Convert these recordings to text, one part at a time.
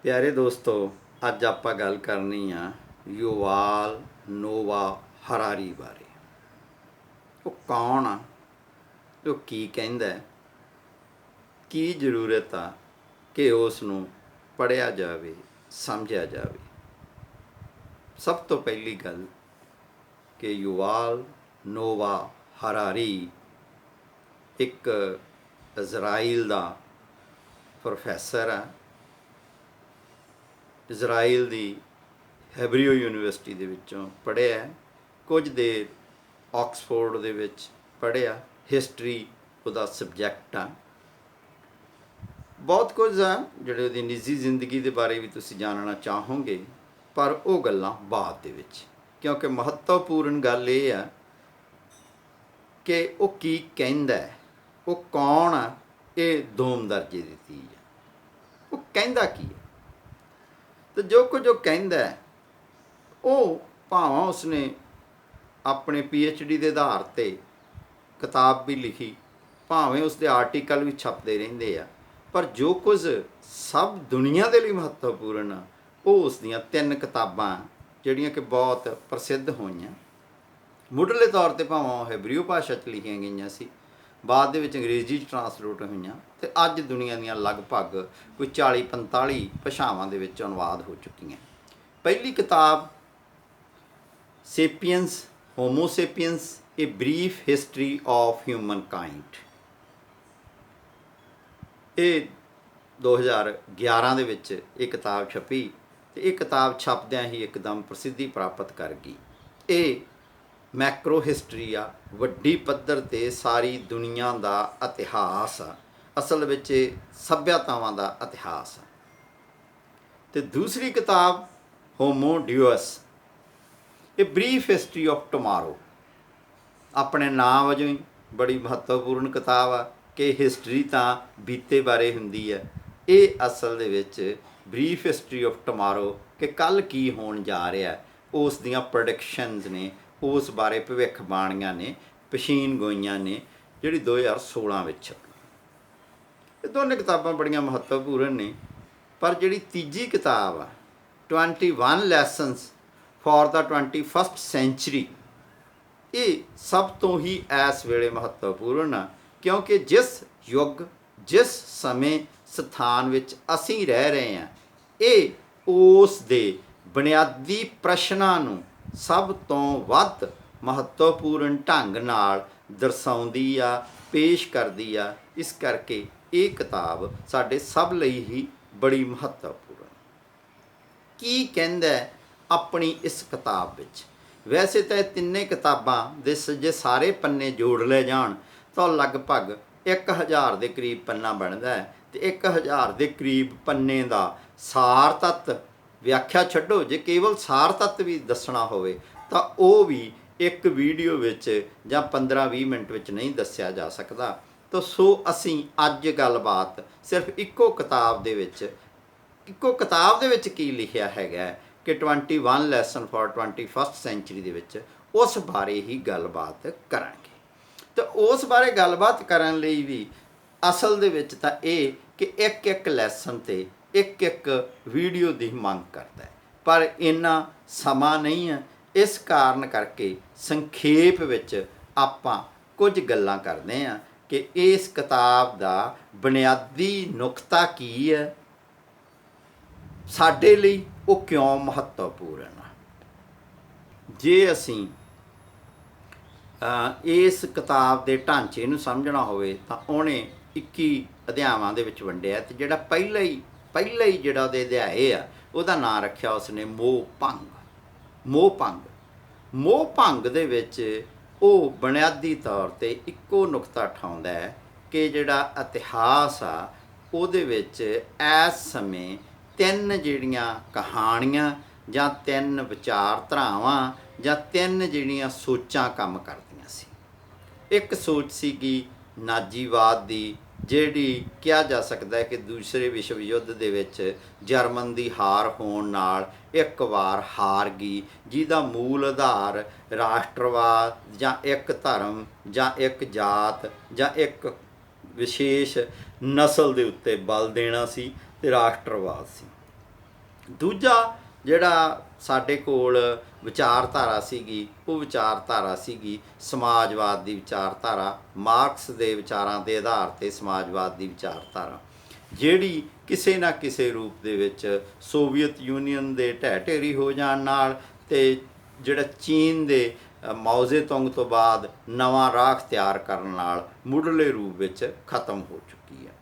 ਪਿਆਰੇ ਦੋਸਤੋ, ਅੱਜ ਆਪਾਂ ਗੱਲ ਕਰਨੀ ਆ ਯੁਵਾਲ ਨੋਵਾ ਹਰਾਰੀ ਬਾਰੇ। ਉਹ ਕੌਣ ਆ, ਉਹ ਕੀ ਕਹਿੰਦਾ ਹੈ, ਕੀ ਜ਼ਰੂਰਤ ਆ ਕਿ ਉਸ ਨੂੰ ਪੜ੍ਹਿਆ ਜਾਵੇ, ਸਮਝਿਆ ਜਾਵੇ। ਸਭ ਤੋਂ ਪਹਿਲੀ ਗੱਲ ਕਿ ਯੁਵਾਲ ਨੋਵਾ ਹਰਾਰੀ ਇੱਕ ਇਜ਼ਰਾਈਲ ਦਾ ਪ੍ਰੋਫੈਸਰ ਆ। ਇਜ਼ਰਾਈਲ ਦੀ ਹੈਬਰਿਓ ਯੂਨੀਵਰਸਿਟੀ ਦੇ ਵਿੱਚੋਂ ਪੜ੍ਹਿਆ, ਕੁਝ ਦੇਰ ਆਕਸਫੋਰਡ ਦੇ ਵਿੱਚ ਪੜ੍ਹਿਆ, ਹਿਸਟਰੀ ਉਹਦਾ ਸਬਜੈਕਟ ਆ। ਬਹੁਤ ਕੁਝ ਆ ਜਿਹੜੇ ਉਹਦੀ ਨਿੱਜੀ ਜ਼ਿੰਦਗੀ ਦੇ ਬਾਰੇ ਵੀ ਤੁਸੀਂ ਜਾਣਨਾ ਚਾਹੋਗੇ, ਪਰ ਉਹ ਗੱਲਾਂ ਬਾਅਦ ਦੇ ਵਿੱਚ, ਕਿਉਂਕਿ ਮਹੱਤਵਪੂਰਨ ਗੱਲ ਇਹ ਆ ਕਿ ਉਹ ਕੀ ਕਹਿੰਦਾ ਹੈ, ਉਹ ਕੌਣ ਆ। ਇਹ ਦੋਮ ਦਰਜੇ ਦੀ ਚੀਜ਼ ਆ। ਉਹ ਕਹਿੰਦਾ ਕੀ ਹੈ ਤੇ ਜੋ ਕੁਝ ਉਹ ਕਹਿੰਦਾ ਹੈ, ਉਹ ਭਾਵੇਂ ਉਸਨੇ ਆਪਣੇ PhD ਦੇ ਆਧਾਰ 'ਤੇ ਕਿਤਾਬ ਵੀ ਲਿਖੀ, ਭਾਵੇਂ ਉਸਦੇ ਆਰਟੀਕਲ ਵੀ ਛਪਦੇ ਰਹਿੰਦੇ ਆ, ਪਰ ਜੋ ਕੁਝ ਸਭ ਦੁਨੀਆ ਦੇ ਲਈ ਮਹੱਤਵਪੂਰਨ ਆ, ਉਹ ਉਸ ਦੀਆਂ 3 ਕਿਤਾਬਾਂ ਜਿਹੜੀਆਂ ਕਿ ਬਹੁਤ ਪ੍ਰਸਿੱਧ ਹੋਈਆਂ। ਮੁੱਢਲੇ ਤੌਰ 'ਤੇ ਭਾਵੇਂ ਉਹ ਹੈਬਰਿਓ ਭਾਸ਼ਾ 'ਚ ਲਿਖੀਆਂ ਗਈਆਂ ਸੀ, ਬਾਅਦ ਦੇ ਵਿੱਚ ਅੰਗਰੇਜ਼ੀ 'ਚ ਟਰਾਂਸਲੇਟ ਹੋਈਆਂ, ਅਤੇ ਅੱਜ ਦੁਨੀਆ ਦੀਆਂ ਲਗਭਗ ਕੋਈ 40-45 ਭਾਸ਼ਾਵਾਂ ਦੇ ਵਿੱਚ ਅਨੁਵਾਦ ਹੋ ਚੁੱਕੀਆਂ। ਪਹਿਲੀ ਕਿਤਾਬ Sapiens Homo sapiens a brief history of humankind, ਇਹ 2011 ਦੇ ਵਿੱਚ ਇਹ ਕਿਤਾਬ ਛਪੀ, ਅਤੇ ਇਹ ਕਿਤਾਬ ਛਪਦਿਆਂ ਹੀ ਇੱਕਦਮ ਪ੍ਰਸਿੱਧੀ ਪ੍ਰਾਪਤ ਕਰ ਗਈ। ਇਹ ਮੈਕਰੋ ਹਿਸਟਰੀ ਆ, ਵੱਡੀ ਪੱਧਰ 'ਤੇ ਸਾਰੀ ਦੁਨੀਆ ਦਾ ਇਤਿਹਾਸ ਆ, ਅਸਲ ਵਿੱਚ ਇਹ ਸੱਭਿਅਤਾਵਾਂ ਦਾ ਇਤਿਹਾਸ ਆ। ਅਤੇ ਦੂਸਰੀ ਕਿਤਾਬ ਹੋਮੋ ਡਿਊਸ, ਇਹ ਬਰੀਫ ਹਿਸਟਰੀ ਆਫ ਟੁਮਾਰੋ, ਆਪਣੇ ਨਾਂ ਵਜੋਂ ਹੀ ਬੜੀ ਮਹੱਤਵਪੂਰਨ ਕਿਤਾਬ ਆ ਕਿ ਹਿਸਟਰੀ ਤਾਂ ਬੀਤੇ ਬਾਰੇ ਹੁੰਦੀ ਹੈ। ਇਹ ਅਸਲ ਦੇ ਵਿੱਚ ਬਰੀਫ ਹਿਸਟਰੀ ਆਫ ਟੁਮਾਰੋ ਕਿ ਕੱਲ੍ਹ ਕੀ ਹੋਣ ਜਾ ਰਿਹਾ, ਉਸ ਦੀਆਂ ਪ੍ਰੈਡਿਕਸ਼ਨਸ ਨੇ, ਉਸ ਬਾਰੇ ਭਵਿੱਖਬਾਣੀਆਂ ਨੇ, ਪਸ਼ੀਨ ਗੋਈਆਂ ਨੇ, ਜਿਹੜੀ 2016 ਵਿੱਚ ਛਪੀ। ਇਹ ਦੋਨੇ ਕਿਤਾਬਾਂ ਬੜੀਆਂ ਮਹੱਤਵਪੂਰਨ ਨੇ, ਪਰ ਜਿਹੜੀ ਤੀਜੀ ਕਿਤਾਬ ਆ 21 lessons for the 21st sanctuary, ਇਹ ਸਭ ਤੋਂ ਹੀ ਇਸ ਵੇਲੇ ਮਹੱਤਵਪੂਰਨ ਆ, ਕਿਉਂਕਿ ਜਿਸ ਯੁੱਗ, ਜਿਸ ਸਮੇਂ ਸਥਾਨ ਵਿੱਚ ਅਸੀਂ ਰਹਿ ਰਹੇ ਹਾਂ, ਇਹ ਉਸ ਦੇ ਬੁਨਿਆਦੀ ਪ੍ਰਸ਼ਨਾਂ ਨੂੰ ਸਭ ਤੋਂ ਵੱਧ ਮਹੱਤਵਪੂਰਨ ਢੰਗ ਨਾਲ ਦਰਸਾਉਂਦੀ ਆ, ਪੇਸ਼ ਕਰਦੀ ਆ। ਇਸ ਕਰਕੇ ਇਹ ਕਿਤਾਬ ਸਾਡੇ ਸਭ ਲਈ ਹੀ ਬੜੀ ਮਹੱਤਵਪੂਰਨ। ਕੀ ਕਹਿੰਦਾ ਆਪਣੀ ਇਸ ਕਿਤਾਬ ਵਿੱਚ? ਵੈਸੇ ਤਾਂ ਇਹ ਤਿੰਨੇ ਕਿਤਾਬਾਂ ਦੇ ਜੇ ਸਾਰੇ ਪੰਨੇ ਜੋੜ ਲਏ ਜਾਣ ਤਾਂ ਲਗਭਗ 1000 ਦੇ ਕਰੀਬ ਪੰਨਾ ਬਣਦਾ ਹੈ, ਅਤੇ 1000 ਦੇ ਕਰੀਬ ਪੰਨੇ ਦਾ ਸਾਰ ਤੱਤ, ਵਿਆਖਿਆ ਛੱਡੋ, ਜੇ ਕੇਵਲ ਸਾਰ ਤੱਤ ਵੀ ਦੱਸਣਾ ਹੋਵੇ ਤਾਂ ਉਹ ਵੀ ਇੱਕ ਵੀਡੀਓ ਵਿੱਚ ਜਾਂ 15-20 ਮਿੰਟ ਵਿੱਚ ਨਹੀਂ ਦੱਸਿਆ ਜਾ ਸਕਦਾ। ਤਾਂ ਸੋ ਅਸੀਂ ਅੱਜ ਗੱਲਬਾਤ ਸਿਰਫ ਇੱਕੋ ਕਿਤਾਬ ਦੇ ਵਿੱਚ ਕੀ ਲਿਖਿਆ ਹੈਗਾ ਕਿ 21 ਲੈਸਨ ਫਾਰ 21st ਸੈਂਚੁਰੀ ਦੇ ਵਿੱਚ ਉਸ ਬਾਰੇ ਹੀ ਗੱਲਬਾਤ ਕਰਾਂਗੇ। ਤਾਂ ਉਸ ਬਾਰੇ ਗੱਲਬਾਤ ਕਰਨ ਲਈ ਵੀ ਅਸਲ ਦੇ ਵਿੱਚ ਤਾਂ ਇਹ ਕਿ ਇੱਕ ਲੈਸਨ 'ਤੇ ਇੱਕ ਵੀਡੀਓ ਦੀ ਮੰਗ ਕਰਦਾ ਹੈ, ਪਰ ਇੰਨਾ ਸਮਾਂ ਨਹੀਂ ਹੈ। ਇਸ ਕਾਰਨ ਕਰਕੇ ਸੰਖੇਪ ਵਿੱਚ ਆਪਾਂ ਕੁਝ ਗੱਲਾਂ ਕਰਦੇ ਹਾਂ ਕਿ ਇਸ ਕਿਤਾਬ ਦਾ ਬੁਨਿਆਦੀ ਨੁਕਤਾ ਕੀ ਹੈ, ਸਾਡੇ ਲਈ ਉਹ ਕਿਉਂ ਮਹੱਤਵਪੂਰਨ ਆ। ਜੇ ਅਸੀਂ ਇਸ ਕਿਤਾਬ ਦੇ ਢਾਂਚੇ ਨੂੰ ਸਮਝਣਾ ਹੋਵੇ ਤਾਂ ਉਹਨੇ 21 ਅਧਿਆਵਾਂ ਦੇ ਵਿੱਚ ਵੰਡਿਆ, ਅਤੇ ਜਿਹੜਾ ਪਹਿਲਾ ਹੀ ਜਿਹੜਾ ਉਹਦੇ ਅਧਿਆਏ ਆ, ਉਹਦਾ ਨਾਂ ਰੱਖਿਆ ਉਸਨੇ ਮੋਹ ਭੰਗ ਦੇ ਵਿੱਚ ਉਹ ਬੁਨਿਆਦੀ ਤੌਰ 'ਤੇ ਇੱਕੋ ਨੁਕਤਾ ਉਠਾਉਂਦਾ ਹੈ ਕਿ ਜਿਹੜਾ ਇਤਿਹਾਸ ਆ ਉਹਦੇ ਵਿੱਚ ਇਸ ਸਮੇਂ 3 ਜਿਹੜੀਆਂ ਕਹਾਣੀਆਂ ਜਾਂ 3 ਵਿਚਾਰਧਾਰਾਵਾਂ ਜਾਂ 3 ਜਿਹੜੀਆਂ ਸੋਚਾਂ ਕੰਮ ਕਰਦੀਆਂ ਸੀ। ਇੱਕ ਸੋਚ ਸੀਗੀ ਨਾਜ਼ੀਵਾਦ ਦੀ, ਜਿਹੜੀ ਕਿਹਾ ਜਾ ਸਕਦਾ ਹੈ ਕਿ ਦੂਸਰੇ ਵਿਸ਼ਵ ਯੁੱਧ ਦੇ ਵਿੱਚ ਜਰਮਨ ਦੀ ਹਾਰ ਹੋਣ ਨਾਲ ਇੱਕ ਵਾਰ ਹਾਰ ਗਈ, ਜਿਹਦਾ ਮੂਲ ਆਧਾਰ ਰਾਸ਼ਟਰਵਾਦ ਜਾਂ ਇੱਕ ਧਰਮ ਜਾਂ ਇੱਕ ਜਾਤ ਜਾਂ ਇੱਕ ਵਿਸ਼ੇਸ਼ ਨਸਲ ਦੇ ਉੱਤੇ ਬਲ ਦੇਣਾ ਸੀ, ਅਤੇ ਰਾਸ਼ਟਰਵਾਦ ਸੀ। ਦੂਜਾ ਜਿਹੜਾ ਸਾਡੇ ਕੋਲ ਵਿਚਾਰਧਾਰਾ ਸੀਗੀ, ਉਹ ਵਿਚਾਰਧਾਰਾ ਸੀਗੀ ਸਮਾਜਵਾਦ ਦੀ ਵਿਚਾਰਧਾਰਾ, ਮਾਰਕਸ ਦੇ ਵਿਚਾਰਾਂ ਦੇ ਆਧਾਰ 'ਤੇ ਸਮਾਜਵਾਦ ਦੀ ਵਿਚਾਰਧਾਰਾ, ਜਿਹੜੀ ਕਿਸੇ ਨਾ ਕਿਸੇ ਰੂਪ ਦੇ ਵਿੱਚ ਸੋਵੀਅਤ ਯੂਨੀਅਨ ਦੇ ਢਹਿ ਢੇਰੀ ਹੋ ਜਾਣ ਨਾਲ ਤੇ ਜਿਹੜਾ ਚੀਨ ਦੇ ਮਾਓ ਜ਼ੇਤੁੰਗ ਤੋਂ ਬਾਅਦ ਨਵਾਂ ਰਾਹ ਅਖਤਿਆਰ ਕਰਨ ਨਾਲ ਮੁੱਢਲੇ ਰੂਪ ਵਿੱਚ ਖਤਮ ਹੋ ਚੁੱਕੀ ਹੈ।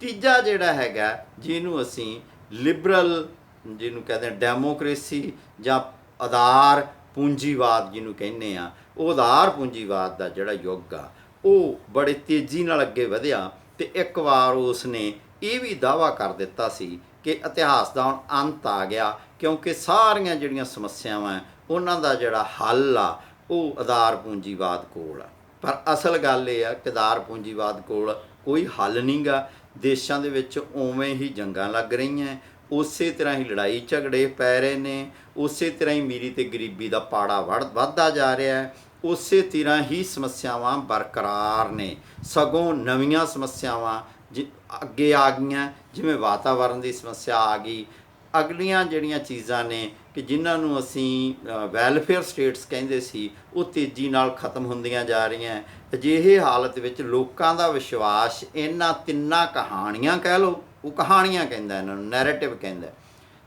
ਤੀਜਾ ਜਿਹੜਾ ਹੈਗਾ ਜਿਹਨੂੰ ਅਸੀਂ ਲਿਬਰਲ, ਜਿਹਨੂੰ ਕਹਿੰਦੇ ਆ ਡੈਮੋਕ੍ਰੇਸੀ ਜਾਂ ਆਧਾਰ ਪੂੰਜੀਵਾਦ ਜਿਹਨੂੰ ਕਹਿੰਦੇ ਆ, ਉਹ ਆਧਾਰ ਪੂੰਜੀਵਾਦ ਦਾ ਜਿਹੜਾ ਯੁੱਗ ਆ ਉਹ ਬੜੇ ਤੇਜ਼ੀ ਨਾਲ ਅੱਗੇ ਵਧਿਆ। ਤੇ ਇੱਕ ਵਾਰ ਉਸ ਨੇ ਇਹ ਵੀ ਦਾਅਵਾ ਕਰ ਦਿੱਤਾ ਸੀ ਕਿ ਇਤਿਹਾਸ ਦਾ ਹੁਣ ਅੰਤ ਆ ਗਿਆ, ਕਿਉਂਕਿ ਸਾਰੀਆਂ ਜਿਹੜੀਆਂ ਸਮੱਸਿਆਵਾਂ ਉਹਨਾਂ ਦਾ ਜਿਹੜਾ ਹੱਲ ਆ ਉਹ ਆਧਾਰ ਪੂੰਜੀਵਾਦ ਕੋਲ ਆ। ਪਰ ਅਸਲ ਗੱਲ ਇਹ ਆ ਕਿ ਆਧਾਰ ਪੂੰਜੀਵਾਦ ਕੋਲ ਕੋਈ ਹੱਲ ਨਹੀਂ ਗਾ। ਦੇਸ਼ਾਂ ਦੇ ਵਿੱਚ ਉਵੇਂ ਹੀ ਜੰਗਾਂ ਲੱਗ ਰਹੀਆਂ, ਉਸੇ ਤਰ੍ਹਾਂ ਹੀ ਲੜਾਈ ਝਗੜੇ ਪੈ ਰਹੇ ਨੇ, ਉਸੇ ਤਰ੍ਹਾਂ ਹੀ ਅਮੀਰੀ ਤੇ ਗਰੀਬੀ ਦਾ ਪਾੜਾ ਵੱਧਦਾ ਜਾ ਰਿਹਾ ਹੈ, ਉਸੇ ਤਰ੍ਹਾਂ ਹੀ ਸਮੱਸਿਆਵਾਂ ਬਰਕਰਾਰ ਨੇ। ਸਗੋਂ ਨਵੀਆਂ ਸਮੱਸਿਆਵਾਂ ਅੱਗੇ ਆ ਗਈਆਂ, ਜਿਵੇਂ ਵਾਤਾਵਰਣ ਦੀ ਸਮੱਸਿਆ ਆ ਗਈ। ਅਗਲੀਆਂ ਜਿਹੜੀਆਂ ਚੀਜ਼ਾਂ ਨੇ ਕਿ ਜਿਨ੍ਹਾਂ ਨੂੰ ਅਸੀਂ ਵੈਲਫੇਅਰ ਸਟੇਟਸ ਕਹਿੰਦੇ ਸੀ, ਉਹ ਤੇਜ਼ੀ ਨਾਲ ਖਤਮ ਹੁੰਦੀਆਂ ਜਾ ਰਹੀਆਂ। ਅਜਿਹੇ ਹਾਲਤ ਵਿੱਚ ਲੋਕਾਂ ਦਾ ਵਿਸ਼ਵਾਸ ਇਹਨਾਂ ਤਿੰਨਾਂ ਕਹਾਣੀਆਂ ਕਹਿ ਲਓ, ਉਹ ਕਹਾਣੀਆਂ ਕਹਿੰਦਾ ਇਹਨਾਂ ਨੂੰ, ਨੈਰੇਟਿਵ ਕਹਿੰਦਾ,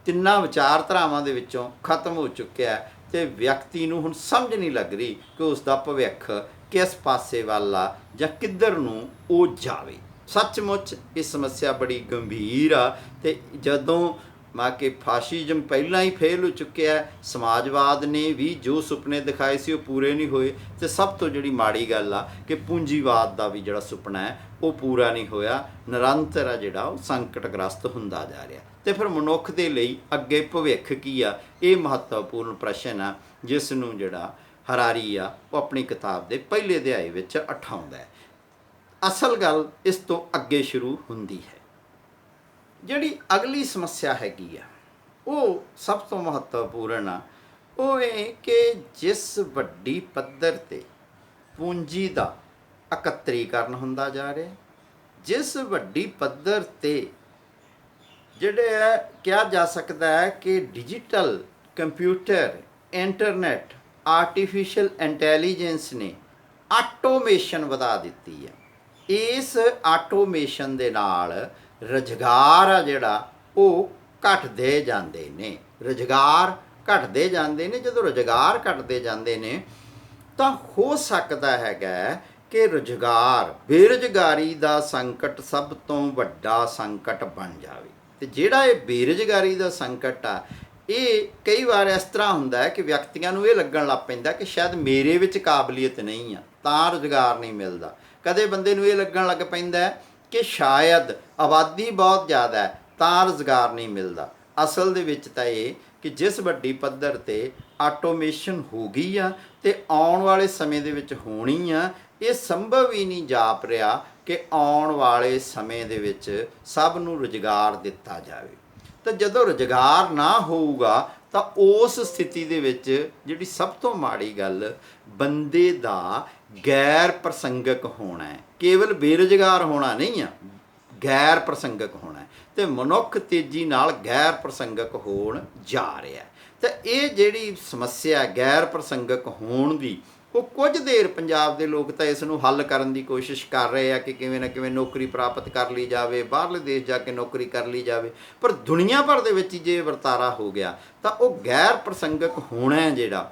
ਤਿੰਨਾਂ ਵਿਚਾਰਧਾਰਾਵਾਂ ਦੇ ਵਿੱਚੋਂ ਖਤਮ ਹੋ ਚੁੱਕਿਆ ਤੇ ਵਿਅਕਤੀ ਨੂੰ ਹੁਣ ਸਮਝ ਨਹੀਂ ਲੱਗ ਰਹੀ ਕਿ ਉਸ ਦਾ ਭਵਿੱਖ ਕਿਸ ਪਾਸੇ ਵੱਲ ਆ ਜਾਂ ਕਿੱਧਰ ਨੂੰ ਉਹ ਜਾਵੇ। ਸੱਚਮੁੱਚ ਇਹ ਸਮੱਸਿਆ ਬੜੀ ਗੰਭੀਰ ਆ ਤੇ ਜਦੋਂ ਕਿ ਫਾਸ਼ਿਜ਼ਮ ਪਹਿਲਾਂ ਹੀ ਫੇਲ ਹੋ ਚੁੱਕਿਆ, ਸਮਾਜਵਾਦ ਨੇ ਵੀ ਜੋ ਸੁਪਨੇ ਦਿਖਾਏ ਸੀ ਉਹ ਪੂਰੇ ਨਹੀਂ ਹੋਏ, ਤੇ ਸਭ ਤੋਂ ਜਿਹੜੀ ਮਾੜੀ ਗੱਲ ਆ ਕਿ ਪੂੰਜੀਵਾਦ ਦਾ ਵੀ ਜਿਹੜਾ ਸੁਪਨਾ ਹੈ ਉਹ ਪੂਰਾ ਨਹੀਂ ਹੋਇਆ। ਨਿਰੰਤਰ ਆ ਜਿਹੜਾ ਉਹ ਸੰਕਟਗ੍ਰਸਤ ਹੁੰਦਾ ਜਾ ਰਿਹਾ। ਤੇ ਫਿਰ ਮਨੁੱਖ ਦੇ ਲਈ ਅੱਗੇ ਭਵਿੱਖ ਕੀ ਆ, ਇਹ ਮਹੱਤਵਪੂਰਨ ਪ੍ਰਸ਼ਨ ਆ ਜਿਸ ਨੂੰ ਜਿਹੜਾ ਹਰਾਰੀ ਆ ਉਹ ਆਪਣੀ ਕਿਤਾਬ ਦੇ ਪਹਿਲੇ ਅਧਿਆਏ ਵਿੱਚ ਉਠਾਉਂਦਾ ਹੈ। ਅਸਲ ਗੱਲ ਇਸ ਤੋਂ ਅੱਗੇ ਸ਼ੁਰੂ ਹੁੰਦੀ ਹੈ। ਜਿਹੜੀ ਅਗਲੀ ਸਮੱਸਿਆ ਹੈਗੀ ਆ ਉਹ ਸਭ ਤੋਂ ਮਹੱਤਵਪੂਰਨ ਆ। ਉਹ ਇਹ ਕਿ ਜਿਸ ਵੱਡੀ ਪੱਧਰ 'ਤੇ ਪੂੰਜੀ ਦਾ ਇਕੱਤਰੀਕਰਨ ਹੁੰਦਾ ਜਾ ਰਿਹਾ, ਜਿਸ ਵੱਡੀ ਪੱਧਰ 'ਤੇ ਜਿਹੜੇ ਕਿਹਾ ਜਾ ਸਕਦਾ ਹੈ ਕਿ digital, computer, internet, artificial intelligence ਨੇ ਆਟੋਮੇਸ਼ਨ ਵਧਾ ਦਿੱਤੀ ਹੈ। ਇਸ ਆਟੋਮੇਸ਼ਨ ਦੇ ਨਾਲ ਰੁਜ਼ਗਾਰ ਆ ਜਿਹੜਾ ਉਹ ਘਟਦੇ ਜਾਂਦੇ ਨੇ, ਰੁਜ਼ਗਾਰ ਘਟਦੇ ਜਾਂਦੇ ਨੇ। ਜਦੋਂ ਰੁਜ਼ਗਾਰ ਘਟਦੇ ਜਾਂਦੇ ਨੇ ਤਾਂ ਹੋ ਸਕਦਾ ਹੈਗਾ ਕਿ ਰੁਜ਼ਗਾਰ, ਬੇਰੁਜ਼ਗਾਰੀ ਦਾ ਸੰਕਟ ਸਭ ਤੋਂ ਵੱਡਾ ਸੰਕਟ ਬਣ ਜਾਵੇ। ਤੇ ਜਿਹੜਾ ਇਹ ਬੇਰੁਜ਼ਗਾਰੀ ਦਾ ਸੰਕਟ ਆ, ਇਹ ਕਈ ਵਾਰ ਇਸ ਤਰ੍ਹਾਂ ਹੁੰਦਾ ਹੈ ਕਿ ਵਿਅਕਤੀਆਂ ਨੂੰ ਇਹ ਲੱਗਣ ਲੱਗ ਪੈਂਦਾ ਕਿ ਸ਼ਾਇਦ ਮੇਰੇ ਵਿੱਚ ਕਾਬਲੀਅਤ ਨਹੀਂ ਆ ਤਾਂ ਰੁਜ਼ਗਾਰ ਨਹੀਂ ਮਿਲਦਾ। ਕਦੇ ਬੰਦੇ ਨੂੰ ਇਹ ਲੱਗਣ ਲੱਗ ਪੈਂਦਾ ਕਿ ਸ਼ਾਇਦ ਆਬਾਦੀ ਬਹੁਤ ਜ਼ਿਆਦਾ ਹੈ ਤਾਂ ਰੁਜ਼ਗਾਰ ਨਹੀਂ ਮਿਲਦਾ। ਅਸਲ ਦੇ ਵਿੱਚ ਤਾਂ ਇਹ ਕਿ ਜਿਸ ਵੱਡੀ ਪੱਧਰ 'ਤੇ ਆਟੋਮੇਸ਼ਨ ਹੋ ਗਈ ਆ ਤੇ ਆਉਣ ਵਾਲੇ ਸਮੇਂ ਦੇ ਵਿੱਚ ਹੋਣੀ ਆ, ਇਹ ਸੰਭਵ ਹੀ ਨਹੀਂ ਜਾਪ ਰਿਹਾ ਕਿ ਆਉਣ ਵਾਲੇ ਸਮੇਂ ਦੇ ਵਿੱਚ ਸਭ ਨੂੰ ਰੁਜ਼ਗਾਰ ਦਿੱਤਾ ਜਾਵੇ। ਤਾਂ ਜਦੋਂ ਰੁਜ਼ਗਾਰ ਨਾ ਹੋਊਗਾ ਤਾਂ ਉਸ ਸਥਿਤੀ ਦੇ ਵਿੱਚ ਜਿਹੜੀ ਸਭ ਤੋਂ ਮਾੜੀ ਗੱਲ, ਬੰਦੇ ਦਾ ਗੈਰ ਪ੍ਰਸੰਗਕ ਹੋਣਾ ਹੈ। ਕੇਵਲ ਬੇਰੁਜ਼ਗਾਰ ਹੋਣਾ ਨਹੀਂ ਆ, ਗੈਰ ਪ੍ਰਸੰਗਕ ਹੋਣਾ ਹੈ। ਤੇ ਮਨੁੱਖ ਤੇਜ਼ੀ ਨਾਲ ਗੈਰ ਪ੍ਰਸੰਗਕ ਹੋਣ ਜਾ ਰਿਹਾ। ਤਾਂ ਇਹ ਜਿਹੜੀ ਸਮੱਸਿਆ ਗੈਰ ਪ੍ਰਸੰਗਕ ਹੋਣ ਦੀ, ਉਹ ਕੁਝ ਦੇਰ ਪੰਜਾਬ ਦੇ ਲੋਕ ਤਾਂ ਇਸ ਨੂੰ ਹੱਲ ਕਰਨ ਦੀ ਕੋਸ਼ਿਸ਼ ਕਰ ਰਹੇ ਆ ਕਿ ਕਿਵੇਂ ਨਾ ਕਿਵੇਂ ਨੌਕਰੀ ਪ੍ਰਾਪਤ ਕਰ ਲਈ ਜਾਵੇ, ਬਾਹਰਲੇ ਦੇਸ਼ ਜਾ ਕੇ ਨੌਕਰੀ ਕਰ ਲਈ ਜਾਵੇ। ਪਰ ਦੁਨੀਆ ਭਰ ਦੇ ਵਿੱਚ ਜੇ ਵਰਤਾਰਾ ਹੋ ਗਿਆ ਤਾਂ ਉਹ ਗੈਰ ਪ੍ਰਸੰਗਕ ਹੋਣਾ ਜਿਹੜਾ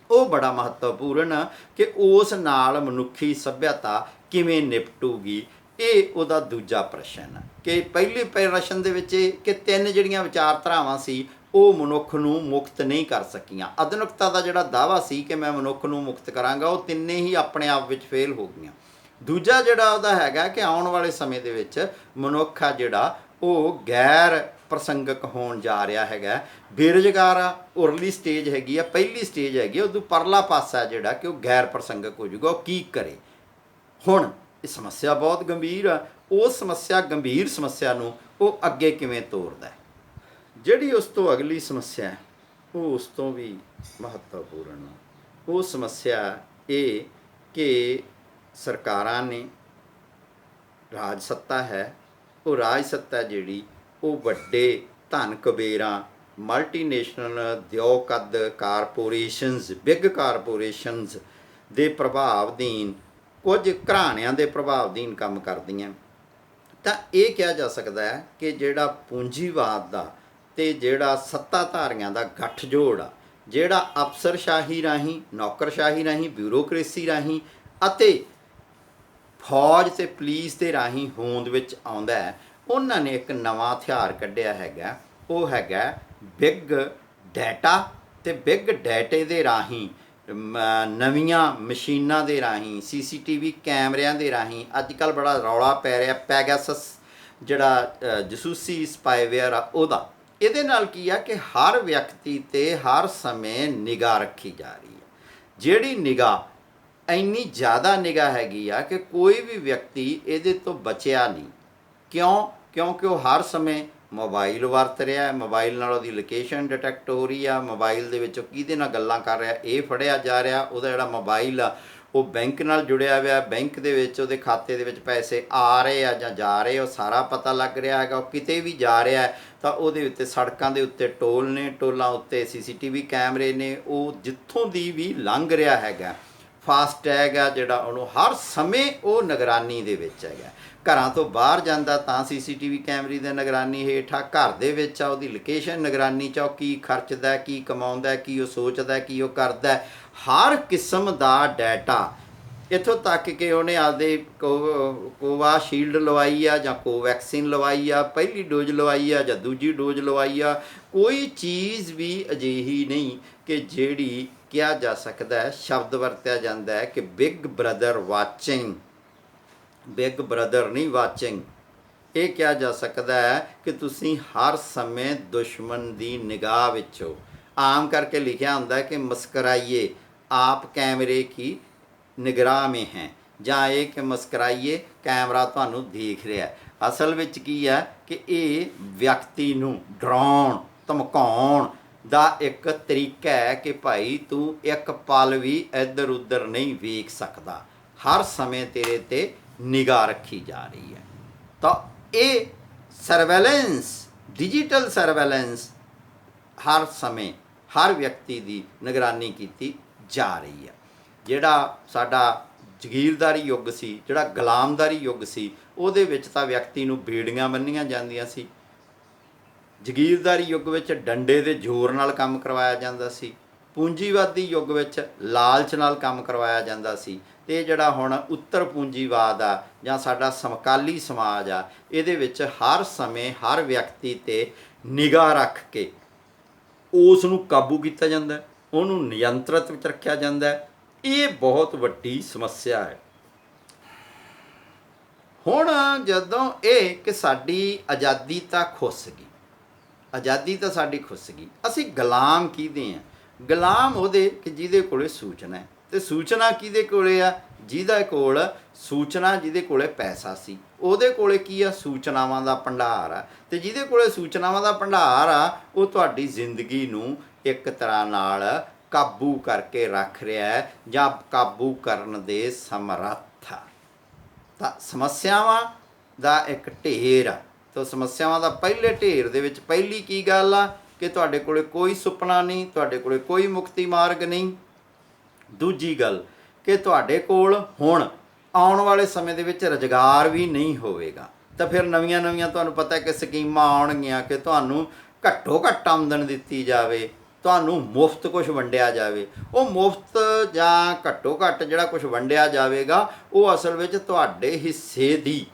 ਉਹ ਬੜਾ ਮਹੱਤਵਪੂਰਨ ਆ ਕਿ ਉਸ ਨਾਲ ਮਨੁੱਖੀ ਸੱਭਿਅਤਾ ਕਿਵੇਂ ਨਿਪਟੂਗੀ। ਇਹ ਉਹਦਾ ਦੂਜਾ ਪ੍ਰਸ਼ਨ ਆ ਕਿ ਪਹਿਲੇ ਪ੍ਰਸ਼ਨ ਦੇ ਵਿੱਚ ਕਿ ਤਿੰਨ ਜਿਹੜੀਆਂ ਵਿਚਾਰਧਾਰਾਵਾਂ ਸੀ ਉਹ ਮਨੁੱਖ ਨੂੰ ਮੁਕਤ ਨਹੀਂ ਕਰ ਸਕੀਆਂ। ਆਧੁਨਿਕਤਾ ਦਾ ਜਿਹੜਾ ਦਾਅਵਾ ਸੀ ਕਿ ਮੈਂ ਮਨੁੱਖ ਨੂੰ ਮੁਕਤ ਕਰਾਂਗਾ, ਉਹ ਤਿੰਨੇ ਹੀ ਆਪਣੇ ਆਪ ਵਿੱਚ ਫੇਲ ਹੋ ਗਈਆਂ। ਦੂਜਾ ਜਿਹੜਾ ਉਹਦਾ ਹੈਗਾ ਕਿ ਆਉਣ ਵਾਲੇ ਸਮੇਂ ਦੇ ਵਿੱਚ ਮਨੁੱਖ ਆ ਜਿਹੜਾ ਉਹ ਗੈਰ ਪ੍ਰਸੰਗਕ ਹੋਣ ਜਾ ਰਿਹਾ ਹੈਗਾ। ਬੇਰੁਜ਼ਗਾਰ ਆ, ਉਰਲੀ ਸਟੇਜ ਹੈਗੀ ਆ, ਪਹਿਲੀ ਸਟੇਜ ਹੈਗੀ ਆ, ਉਦੋਂ ਪਰਲਾ ਪਾਸਾ ਜਿਹੜਾ ਕਿ ਉਹ ਗੈਰ ਪ੍ਰਸੰਗਕ ਹੋ ਜਾਊਗਾ। ਉਹ ਕੀ ਕਰੇ? ਹੁਣ ਇਹ ਸਮੱਸਿਆ ਬਹੁਤ ਗੰਭੀਰ ਆ। ਉਸ ਸਮੱਸਿਆ, ਗੰਭੀਰ ਸਮੱਸਿਆ ਨੂੰ ਉਹ ਅੱਗੇ ਕਿਵੇਂ ਤੋਰਦਾ ਹੈ? ਜਿਹੜੀ ਉਸ ਤੋਂ ਅਗਲੀ ਸਮੱਸਿਆ ਉਹ ਉਸ ਤੋਂ ਵੀ ਮਹੱਤਵਪੂਰਨ ਆ। ਉਹ ਸਮੱਸਿਆ ਇਹ ਕਿ ਸਰਕਾਰਾਂ ਨੇ, ਰਾਜ ਸੱਤਾ ਹੈ, ਉਹ ਰਾਜ ਸੱਤਾ ਜਿਹੜੀ ਉਹ ਵੱਡੇ ਧਨ ਕੁਬੇਰਾਂ ਮਲਟੀਨੈਸ਼ਨਲ ਦਿਓਕਦ ਕਾਰਪੋਰੇਸ਼ਨਸ, ਬਿਗ ਕਾਰਪੋਰੇਸ਼ਨਸ ਦੇ ਪ੍ਰਭਾਵ ਅਧੀਨ, ਕੁਝ ਘਰਾਣਿਆਂ ਦੇ ਪ੍ਰਭਾਵ ਅਧੀਨ ਕੰਮ ਕਰਦੀਆਂ, ਤਾਂ ਇਹ ਕਿਹਾ ਜਾ ਸਕਦਾ ਹੈ ਕਿ ਜਿਹੜਾ ਪੂੰਜੀਵਾਦ ਦਾ ਤੇ ਜਿਹੜਾ ਸੱਤਾਧਾਰੀਆਂ ਦਾ ਗੱਠਜੋੜ ਆ, ਜਿਹੜਾ ਅਫਸਰਸ਼ਾਹੀ ਰਾਹੀਂ, ਨੌਕਰਸ਼ਾਹੀ ਰਾਹੀਂ, ਬਿਊਰੋਕ੍ਰੇਸੀ ਰਾਹੀਂ ਅਤੇ ਫੌਜ ਤੇ ਪੁਲਿਸ ਦੇ ਰਾਹੀਂ ਹੋਂਦ ਵਿੱਚ ਆਉਂਦਾ ਹੈ, ਉਹਨਾਂ ਨੇ ਇੱਕ ਨਵਾਂ ਹਥਿਆਰ ਕੱਢਿਆ ਹੈਗਾ। ਉਹ ਹੈਗਾ ਬਿਗ ਡਾਟਾ, ਤੇ ਬਿਗ ਡਾਟੇ ਦੇ ਰਾਹੀਂ ਨਵੀਆਂ ਮਸ਼ੀਨਾਂ ਦੇ ਰਾਹੀਂ, CCTV ਕੈਮਰਿਆਂ ਦੇ ਰਾਹੀਂ, ਅੱਜ ਕੱਲ੍ਹ ਬੜਾ ਰੌਲਾ ਪੈ ਰਿਹਾ ਪੈਗਾਸਸ ਜਿਹੜਾ ਜਸੂਸੀ ਸਪਾਈਵੇਅਰ ਆ ਉਹਦਾ। ਇਹਦੇ ਨਾਲ ਕੀ ਆ ਕਿ ਹਰ ਵਿਅਕਤੀ 'ਤੇ ਹਰ ਸਮੇਂ ਨਿਗਾਹ ਰੱਖੀ ਜਾ ਰਹੀ ਹੈ। ਜਿਹੜੀ ਨਿਗਾਹ ਇੰਨੀ ਜ਼ਿਆਦਾ ਨਿਗਾਹ ਹੈਗੀ ਆ ਕਿ ਕੋਈ ਵੀ ਵਿਅਕਤੀ ਇਹਦੇ ਤੋਂ ਬਚਿਆ ਨਹੀਂ। ਕਿਉਂਕਿ ਉਹ ਹਰ ਸਮੇਂ ਮੋਬਾਈਲ ਵਰਤ ਰਿਹਾ, ਮੋਬਾਈਲ ਨਾਲ ਉਹਦੀ ਲੋਕੇਸ਼ਨ ਡਿਟੈਕਟ ਹੋ ਰਹੀ ਆ, ਮੋਬਾਈਲ ਦੇ ਵਿੱਚ ਕਿਹਦੇ ਨਾਲ ਗੱਲਾਂ ਕਰ ਰਿਹਾ ਇਹ ਫੜਿਆ ਜਾ ਰਿਹਾ। ਉਹਦਾ ਜਿਹੜਾ ਮੋਬਾਈਲ ਆ ਉਹ ਬੈਂਕ ਨਾਲ ਜੁੜਿਆ ਹੋਇਆ, ਬੈਂਕ ਦੇ ਵਿੱਚ ਉਹਦੇ ਖਾਤੇ ਦੇ ਵਿੱਚ ਪੈਸੇ ਆ ਰਹੇ ਆ ਜਾਂ ਜਾ ਰਹੇ, ਉਹ ਸਾਰਾ ਪਤਾ ਲੱਗ ਰਿਹਾ ਹੈਗਾ। ਉਹ ਕਿਤੇ ਵੀ ਜਾ ਰਿਹਾ ਤਾਂ ਉਹਦੇ ਉੱਤੇ ਸੜਕਾਂ ਦੇ ਉੱਤੇ ਟੋਲ ਨੇ, ਟੋਲਾਂ ਉੱਤੇ CCTV ਕੈਮਰੇ ਨੇ, ਉਹ ਜਿੱਥੋਂ ਦੀ ਵੀ ਲੰਘ ਰਿਹਾ ਹੈਗਾ, ਫਾਸਟੈਗ ਆ ਜਿਹੜਾ, ਉਹਨੂੰ ਹਰ ਸਮੇਂ ਉਹ ਨਿਗਰਾਨੀ ਦੇ ਵਿੱਚ ਹੈਗਾ। ਘਰਾਂ ਤੋਂ ਬਾਹਰ ਜਾਂਦਾ ਤਾਂ CCTV ਕੈਮਰੇ ਦੀ ਨਿਗਰਾਨੀ ਹੇਠ ਆ, ਘਰ ਦੇ ਵਿੱਚ ਆ ਉਹਦੀ ਲੋਕੇਸ਼ਨ ਨਿਗਰਾਨੀ 'ਚ, ਉਹ ਕੀ ਖਰਚਦਾ, ਕੀ ਕਮਾਉਂਦਾ, ਕੀ ਉਹ ਸੋਚਦਾ, ਕੀ ਉਹ ਕਰਦਾ, ਹਰ ਕਿਸਮ ਦਾ ਡਾਟਾ। ਇੱਥੋਂ ਤੱਕ ਕਿ ਉਹਨੇ ਆਪਦੇ ਕੋਵਾਸ਼ੀਲਡ ਲਵਾਈ ਆ ਜਾਂ ਕੋਵੈਕਸੀਨ ਲਵਾਈ ਆ, ਪਹਿਲੀ ਡੋਜ਼ ਲਵਾਈ ਆ ਜਾਂ ਦੂਜੀ ਡੋਜ਼ ਲਵਾਈ ਆ, ਕੋਈ ਚੀਜ਼ ਵੀ ਅਜਿਹੀ ਨਹੀਂ ਕਿ ਜਿਹੜੀ ਕਿਹਾ ਜਾ ਸਕਦਾ ਹੈ, ਸ਼ਬਦ ਵਰਤਿਆ ਜਾਂਦਾ ਹੈ ਕਿ big brother watching. Big brother ਨਹੀਂ ਵਾਚਿੰਗ, ਇਹ ਕਿਹਾ ਜਾ ਸਕਦਾ ਹੈ ਕਿ ਤੁਸੀਂ ਹਰ ਸਮੇਂ ਦੁਸ਼ਮਣ ਦੀ ਨਿਗਾਹ ਵਿੱਚ ਹੋ। ਆਮ ਕਰਕੇ ਲਿਖਿਆ ਹੁੰਦਾ ਹੈ ਕਿ ਮੁਸਕਰਾਈਏ ਆਪ ਕੈਮਰੇ ਕੀ ਨਿਗਰਾਹ ਮੇਂ ਹੈ, ਜਾਂ ਇਹ ਕਿ ਮੁਸਕਰਾਈਏ ਕੈਮਰਾ ਤੁਹਾਨੂੰ ਦੇਖ ਰਿਹਾ। ਅਸਲ ਵਿੱਚ ਕੀ ਹੈ ਕਿ ਇਹ ਵਿਅਕਤੀ ਨੂੰ ਡਰਾਉਣ, ਧਮਕਾਉਣ ਦਾ ਇੱਕ ਤਰੀਕਾ ਹੈ ਕਿ ਭਾਈ ਤੂੰ ਇੱਕ ਪਲ ਵੀ ਇੱਧਰ ਉੱਧਰ ਨਹੀਂ ਵੇਖ ਸਕਦਾ, ਹਰ ਸਮੇਂ ਤੇਰੇ 'ਤੇ ਨਿਗਾਹ ਰੱਖੀ ਜਾ ਰਹੀ ਹੈ। ਤਾਂ ਇਹ ਸਰਵੇਲੈਂਸ, ਡਿਜੀਟਲ ਸਰਵੇਲੈਂਸ ਹਰ ਸਮੇਂ ਹਰ ਵਿਅਕਤੀ ਦੀ ਨਿਗਰਾਨੀ ਕੀਤੀ ਜਾ ਰਹੀ ਹੈ। ਜਿਹੜਾ ਸਾਡਾ ਜਗੀਰਦਾਰੀ ਯੁੱਗ ਸੀ, ਜਿਹੜਾ ਗੁਲਾਮਦਾਰੀ ਯੁੱਗ ਸੀ, ਉਹਦੇ ਵਿੱਚ ਤਾਂ ਵਿਅਕਤੀ ਨੂੰ ਬੇੜੀਆਂ ਬੰਨ੍ਹੀਆਂ ਜਾਂਦੀਆਂ ਸੀ। ਜਗੀਰਦਾਰੀ ਯੁੱਗ ਵਿੱਚ ਡੰਡੇ ਦੇ ਜ਼ੋਰ ਨਾਲ ਕੰਮ ਕਰਵਾਇਆ ਜਾਂਦਾ ਸੀ। ਪੂੰਜੀਵਾਦੀ ਯੁੱਗ ਵਿੱਚ ਲਾਲਚ ਨਾਲ ਕੰਮ ਕਰਵਾਇਆ ਜਾਂਦਾ ਸੀ। ਅਤੇ ਜਿਹੜਾ ਹੁਣ ਉੱਤਰ ਪੂੰਜੀਵਾਦ ਆ ਜਾਂ ਸਾਡਾ ਸਮਕਾਲੀ ਸਮਾਜ ਆ, ਇਹਦੇ ਵਿੱਚ ਹਰ ਸਮੇਂ ਹਰ ਵਿਅਕਤੀ 'ਤੇ ਨਿਗਾਹ ਰੱਖ ਕੇ ਉਸ ਨੂੰ ਕਾਬੂ ਕੀਤਾ ਜਾਂਦਾ, ਉਹਨੂੰ ਨਿਯੰਤਰਿਤ ਵਿੱਚ ਰੱਖਿਆ ਜਾਂਦਾ। ਇਹ ਬਹੁਤ ਵੱਡੀ ਸਮੱਸਿਆ ਹੈ। ਹੁਣ ਜਦੋਂ ਇਹ ਕਿ ਸਾਡੀ ਆਜ਼ਾਦੀ ਤਾਂ ਖੁੱਸ ਗਈ, ਆਜ਼ਾਦੀ ਤਾਂ ਸਾਡੀ ਖੁੱਸ ਗਈ, ਅਸੀਂ ਗੁਲਾਮ ਕਿਹਦੇ ਹਾਂ? ਗੁਲਾਮ ਉਹਦੇ ਕਿ ਜਿਹਦੇ ਕੋਲੇ ਸੂਚਨਾ ਹੈ। ਅਤੇ ਸੂਚਨਾ ਕਿਹਦੇ ਕੋਲੇ ਆ? ਜਿਹਦੇ ਕੋਲ ਸੂਚਨਾ, ਜਿਹਦੇ ਕੋਲੇ ਪੈਸਾ ਸੀ, ਉਹਦੇ ਕੋਲੇ ਕੀ ਆ? ਸੂਚਨਾਵਾਂ ਦਾ ਭੰਡਾਰ ਆ। ਅਤੇ ਜਿਹਦੇ ਕੋਲੇ ਸੂਚਨਾਵਾਂ ਦਾ ਭੰਡਾਰ ਆ, ਉਹ ਤੁਹਾਡੀ ਜ਼ਿੰਦਗੀ ਨੂੰ ਇੱਕ ਤਰ੍ਹਾਂ ਨਾਲ ਕਾਬੂ ਕਰਕੇ ਰੱਖ ਰਿਹਾ ਹੈ ਜਾਂ ਕਾਬੂ ਕਰਨ ਦੇ ਸਮਰੱਥ ਆ। ਤਾਂ ਸਮੱਸਿਆਵਾਂ ਦਾ ਇੱਕ ਢੇਰ ਆ। ਤਾਂ ਸਮੱਸਿਆਵਾਂ ਦਾ ਪਹਿਲੇ ਢੇਰ ਦੇ ਵਿੱਚ ਪਹਿਲੀ ਕੀ ਗੱਲ ਆ ਕਿ ਤੁਹਾਡੇ ਕੋਲੇ ਕੋਈ ਸੁਪਨਾ ਨਹੀਂ, ਤੁਹਾਡੇ ਕੋਲੇ ਕੋਈ ਮੁਕਤੀ ਮਾਰਗ ਨਹੀਂ। ਦੂਜੀ ਗੱਲ ਕਿ ਤੁਹਾਡੇ ਕੋਲ ਹੁਣ ਆਉਣ ਵਾਲੇ ਸਮੇਂ ਦੇ ਵਿੱਚ ਰੁਜ਼ਗਾਰ ਵੀ ਨਹੀਂ ਹੋਵੇਗਾ। ਤਾਂ ਫਿਰ ਨਵੀਆਂ ਨਵੀਆਂ ਤੁਹਾਨੂੰ ਪਤਾ ਕਿ ਸਕੀਮਾਂ ਆਉਣਗੀਆਂ ਕਿ ਤੁਹਾਨੂੰ ਘੱਟੋ ਘੱਟ ਆਮਦਨ ਦਿੱਤੀ ਜਾਵੇ, ਤੁਹਾਨੂੰ ਮੁਫਤ ਕੁਝ ਵੰਡਿਆ ਜਾਵੇ। ਉਹ ਮੁਫਤ ਜਾਂ ਘੱਟੋ ਘੱਟ ਜਿਹੜਾ ਕੁਝ ਵੰਡਿਆ ਜਾਵੇਗਾ, ਉਹ ਅਸਲ ਵਿੱਚ ਤੁਹਾਡੇ ਹਿੱਸੇ ਦੀ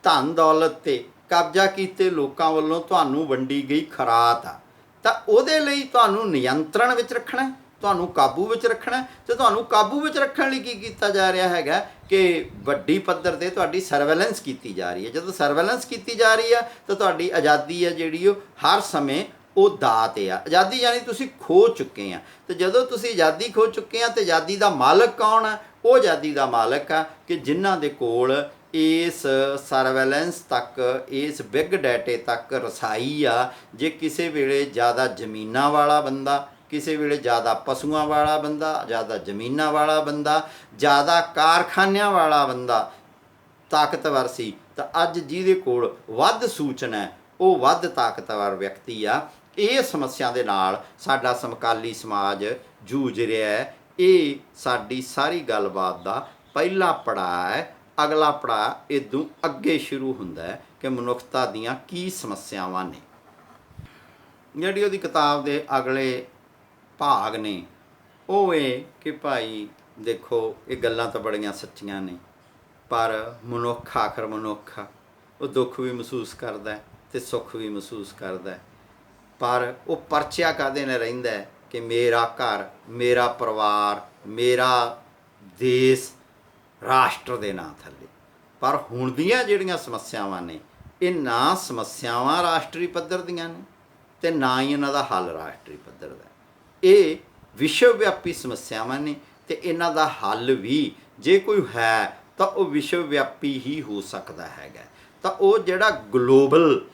ਧਨ ਦੌਲਤ 'ਤੇ ਕਬਜ਼ਾ ਕੀਤੇ ਲੋਕਾਂ ਵੱਲੋਂ ਤੁਹਾਨੂੰ ਵੰਡੀ ਗਈ ਖੁਰਾਕ ਆ। ਤਾਂ ਉਹਦੇ ਲਈ ਤੁਹਾਨੂੰ ਨਿਯੰਤਰਣ ਵਿੱਚ ਰੱਖਣਾ, ਤੁਹਾਨੂੰ ਕਾਬੂ ਵਿੱਚ ਰੱਖਣਾ। ਅਤੇ ਤੁਹਾਨੂੰ ਕਾਬੂ ਵਿੱਚ ਰੱਖਣ ਲਈ ਕੀ ਕੀਤਾ ਜਾ ਰਿਹਾ ਹੈਗਾ ਕਿ ਵੱਡੀ ਪੱਧਰ 'ਤੇ ਤੁਹਾਡੀ ਸਰਵੇਲੈਂਸ ਕੀਤੀ ਜਾ ਰਹੀ ਹੈ। ਜਦੋਂ ਸਰਵੇਲੈਂਸ ਕੀਤੀ ਜਾ ਰਹੀ ਆ ਤਾਂ ਤੁਹਾਡੀ ਆਜ਼ਾਦੀ ਹੈ ਜਿਹੜੀ ਉਹ ਹਰ ਸਮੇਂ ਉਹ ਦਾਅ 'ਤੇ ਆ। ਆਜ਼ਾਦੀ ਯਾਨੀ ਤੁਸੀਂ ਖੋ ਚੁੱਕੇ ਆ। ਅਤੇ ਜਦੋਂ ਤੁਸੀਂ ਆਜ਼ਾਦੀ ਖੋ ਚੁੱਕੇ ਆ ਤਾਂ ਆਜ਼ਾਦੀ ਦਾ ਮਾਲਕ ਕੌਣ ਆ? ਉਹ ਆਜ਼ਾਦੀ ਦਾ ਮਾਲਕ ਆ ਕਿ ਜਿਨ੍ਹਾਂ ਦੇ ਕੋਲ ਇਸ ਸਰਵੇਲੈਂਸ ਤੱਕ, ਇਸ ਬਿਗ ਡਾਟੇ ਤੱਕ ਰਸਾਈ ਆ। ਜੇ ਕਿਸੇ ਵੇਲੇ ਜ਼ਿਆਦਾ ਜ਼ਮੀਨਾਂ ਵਾਲਾ ਬੰਦਾ, ਕਿਸੇ ਵੇਲੇ ਜ਼ਿਆਦਾ ਪਸ਼ੂਆਂ ਵਾਲਾ ਬੰਦਾ, ਜ਼ਿਆਦਾ ਜ਼ਮੀਨਾਂ ਵਾਲਾ ਬੰਦਾ, ਜ਼ਿਆਦਾ ਕਾਰਖਾਨਿਆਂ ਵਾਲਾ ਬੰਦਾ ਤਾਕਤਵਰ ਸੀ, ਤਾਂ ਅੱਜ ਜਿਹਦੇ ਕੋਲ ਵੱਧ ਸੂਚਨਾ ਹੈ ਉਹ ਵੱਧ ਤਾਕਤਵਰ ਵਿਅਕਤੀ ਆ। ਇਹ ਸਮੱਸਿਆ ਦੇ ਨਾਲ ਸਾਡਾ ਸਮਕਾਲੀ ਸਮਾਜ ਜੂਝ ਰਿਹਾ ਹੈ। ਇਹ ਸਾਡੀ ਸਾਰੀ ਗੱਲਬਾਤ ਦਾ ਪਹਿਲਾ ਪੜਾਅ ਹੈ। ਅਗਲਾ ਪੜਾਅ ਇਦੋਂ ਅੱਗੇ ਸ਼ੁਰੂ ਹੁੰਦਾ ਹੈ ਕਿ ਮਨੁੱਖਤਾ ਦੀਆਂ ਕੀ ਸਮੱਸਿਆਵਾਂ ਨੇ। ਜਿਹੜੀ ਉਹਦੀ ਕਿਤਾਬ ਦੇ ਅਗਲੇ ਭਾਗ ਨੇ ਉਹ ਇਹ ਕਿ ਭਾਈ ਦੇਖੋ, ਇਹ ਗੱਲਾਂ ਤਾਂ ਬੜੀਆਂ ਸੱਚੀਆਂ ਨੇ, ਪਰ ਮਨੁੱਖ ਆਖਰ ਮਨੁੱਖ ਆ। ਉਹ ਦੁੱਖ ਵੀ ਮਹਿਸੂਸ ਕਰਦਾ ਅਤੇ ਸੁੱਖ ਵੀ ਮਹਿਸੂਸ ਕਰਦਾ, ਪਰ ਉਹ ਪਰਚਿਆ ਕਾਹਦੇ ਨਾਲ ਰਹਿੰਦਾ ਕਿ ਮੇਰਾ ਘਰ, ਮੇਰਾ ਪਰਿਵਾਰ, ਮੇਰਾ ਦੇਸ਼ ਰਾਸ਼ਟਰ ਦੇ ਨਾਂ ਥੱਲੇ। ਪਰ ਹੁਣ ਦੀਆਂ ਜਿਹੜੀਆਂ ਸਮੱਸਿਆਵਾਂ ਨੇ, ਇਹ ਨਾ ਸਮੱਸਿਆਵਾਂ ਰਾਸ਼ਟਰੀ ਪੱਧਰ ਦੀਆਂ ਨੇ ਅਤੇ ਨਾ ਹੀ ਇਹਨਾਂ ਦਾ ਹੱਲ ਰਾਸ਼ਟਰੀ ਪੱਧਰ ਦਾ। ਇਹ ਵਿਸ਼ਵ ਵਿਆਪੀ ਸਮੱਸਿਆਵਾਂ ਨੇ ਅਤੇ ਇਹਨਾਂ ਦਾ ਹੱਲ ਵੀ ਜੇ ਕੋਈ ਹੈ ਤਾਂ ਉਹ ਵਿਸ਼ਵ ਵਿਆਪੀ ਹੀ ਹੋ ਸਕਦਾ ਹੈਗਾ। ਤਾਂ ਉਹ ਜਿਹੜਾ ਗਲੋਬਲ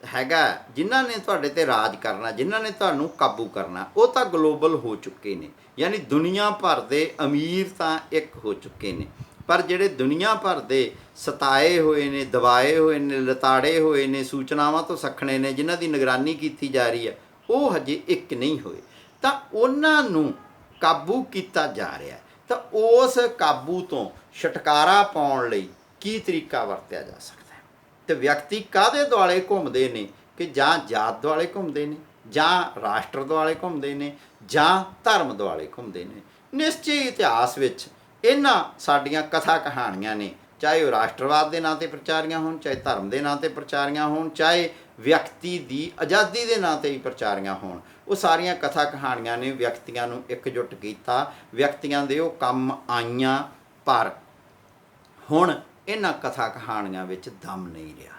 ਹੈਗਾ, ਜਿਨ੍ਹਾਂ ਨੇ ਤੁਹਾਡੇ 'ਤੇ ਰਾਜ ਕਰਨਾ, ਜਿਨ੍ਹਾਂ ਨੇ ਤੁਹਾਨੂੰ ਕਾਬੂ ਕਰਨਾ, ਉਹ ਤਾਂ ਗਲੋਬਲ ਹੋ ਚੁੱਕੇ ਨੇ। ਯਾਨੀ ਦੁਨੀਆ ਭਰ ਦੇ ਅਮੀਰ ਤਾਂ ਇੱਕ ਹੋ ਚੁੱਕੇ ਨੇ, ਪਰ ਜਿਹੜੇ ਦੁਨੀਆ ਭਰ ਦੇ ਸਤਾਏ ਹੋਏ ਨੇ, ਦਬਾਏ ਹੋਏ ਨੇ, ਲਤਾੜੇ ਹੋਏ ਨੇ, ਸੂਚਨਾਵਾਂ ਤੋਂ ਸੱਖਣੇ ਨੇ, ਜਿਨ੍ਹਾਂ ਦੀ ਨਿਗਰਾਨੀ ਕੀਤੀ ਜਾ ਰਹੀ ਹੈ, ਉਹ ਹਜੇ ਇੱਕ ਨਹੀਂ ਹੋਏ। ਤਾਂ ਉਹਨਾਂ ਨੂੰ ਕਾਬੂ ਕੀਤਾ ਜਾ ਰਿਹਾ। ਤਾਂ ਉਸ ਕਾਬੂ ਤੋਂ ਛੁਟਕਾਰਾ ਪਾਉਣ ਲਈ ਕੀ ਤਰੀਕਾ ਵਰਤਿਆ ਜਾ ਸਕਦਾ ਹੈ? ਅਤੇ ਵਿਅਕਤੀ ਕਾਹਦੇ ਦੁਆਲੇ ਘੁੰਮਦੇ ਨੇ ਕਿ ਜਾਂ ਜਾਤ ਦੁਆਲੇ ਘੁੰਮਦੇ ਨੇ, ਜਾਂ ਰਾਸ਼ਟਰ ਦੁਆਲੇ ਘੁੰਮਦੇ ਨੇ, ਜਾਂ ਧਰਮ ਦੁਆਲੇ ਘੁੰਮਦੇ ਨੇ। ਨਿਸ਼ਚੇ ਇਤਿਹਾਸ ਵਿੱਚ ਇਹਨਾਂ ਸਾਡੀਆਂ ਕਥਾ ਕਹਾਣੀਆਂ ਨੇ, ਚਾਹੇ ਉਹ ਰਾਸ਼ਟਰਵਾਦ ਦੇ ਨਾਂ 'ਤੇ ਪ੍ਰਚਾਰੀਆਂ ਹੋਣ, ਚਾਹੇ ਧਰਮ ਦੇ ਨਾਂ 'ਤੇ ਪ੍ਰਚਾਰੀਆਂ ਹੋਣ, ਚਾਹੇ ਵਿਅਕਤੀ ਦੀ ਆਜ਼ਾਦੀ ਦੇ ਨਾਂ 'ਤੇ ਹੀ ਪ੍ਰਚਾਰੀਆਂ ਹੋਣ, ਉਹ ਸਾਰੀਆਂ ਕਥਾ ਕਹਾਣੀਆਂ ਨੇ ਵਿਅਕਤੀਆਂ ਨੂੰ ਇਕਜੁੱਟ ਕੀਤਾ, ਵਿਅਕਤੀਆਂ ਦੇ ਉਹ ਕੰਮ ਆਈਆਂ। ਪਰ ਹੁਣ ਇਹਨਾਂ ਕਥਾ ਕਹਾਣੀਆਂ ਵਿੱਚ ਦਮ ਨਹੀਂ ਰਿਹਾ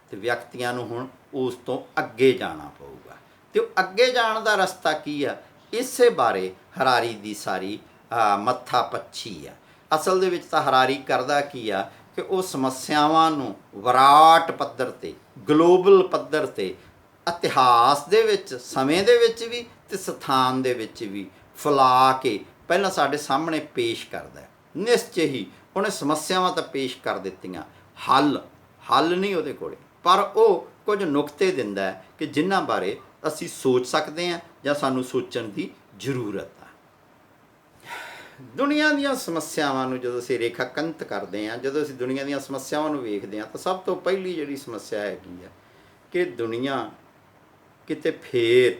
ਅਤੇ ਵਿਅਕਤੀਆਂ ਨੂੰ ਹੁਣ ਉਸ ਤੋਂ ਅੱਗੇ ਜਾਣਾ ਪਊਗਾ। ਅਤੇ ਉਹ ਅੱਗੇ ਜਾਣ ਦਾ ਰਸਤਾ ਕੀ ਆ? ਇਸੇ ਬਾਰੇ ਹਰਾਰੀ ਦੀ ਸਾਰੀ ਮੱਥਾ ਪੱਛੀ ਆ। ਅਸਲ ਦੇ ਵਿੱਚ ਤਾਂ ਹਰਾਰੀ ਕਰਦਾ ਕੀ ਆ ਕਿ ਉਹ ਸਮੱਸਿਆਵਾਂ ਨੂੰ ਵਿਰਾਟ ਪੱਧਰ 'ਤੇ, ਗਲੋਬਲ ਪੱਧਰ 'ਤੇ, ਇਤਿਹਾਸ ਦੇ ਵਿੱਚ, ਸਮੇਂ ਦੇ ਵਿੱਚ ਵੀ ਅਤੇ ਸਥਾਨ ਦੇ ਵਿੱਚ ਵੀ ਫੈਲਾ ਕੇ ਪਹਿਲਾਂ ਸਾਡੇ ਸਾਹਮਣੇ ਪੇਸ਼ ਕਰਦਾ। ਨਿਸ਼ਚੇ ਹੀ ਉਹਨੇ ਸਮੱਸਿਆਵਾਂ ਤਾਂ ਪੇਸ਼ ਕਰ ਦਿੱਤੀਆਂ, ਹੱਲ ਨਹੀਂ ਉਹਦੇ ਕੋਲ, ਪਰ ਉਹ ਕੁਝ ਨੁਕਤੇ ਦਿੰਦਾ ਕਿ ਜਿਨ੍ਹਾਂ ਬਾਰੇ ਅਸੀਂ ਸੋਚ ਸਕਦੇ ਹਾਂ ਜਾਂ ਸਾਨੂੰ ਸੋਚਣ ਦੀ ਜ਼ਰੂਰਤ ਆ। ਦੁਨੀਆ ਦੀਆਂ ਸਮੱਸਿਆਵਾਂ ਨੂੰ ਜਦੋਂ ਅਸੀਂ ਰੇਖਾਕੰਤ ਕਰਦੇ ਹਾਂ, ਜਦੋਂ ਅਸੀਂ ਦੁਨੀਆ ਦੀਆਂ ਸਮੱਸਿਆਵਾਂ ਨੂੰ ਵੇਖਦੇ ਹਾਂ, ਤਾਂ ਸਭ ਤੋਂ ਪਹਿਲੀ ਜਿਹੜੀ ਸਮੱਸਿਆ ਹੈਗੀ ਆ ਕਿ ਦੁਨੀਆ ਕਿਤੇ ਫੇਰ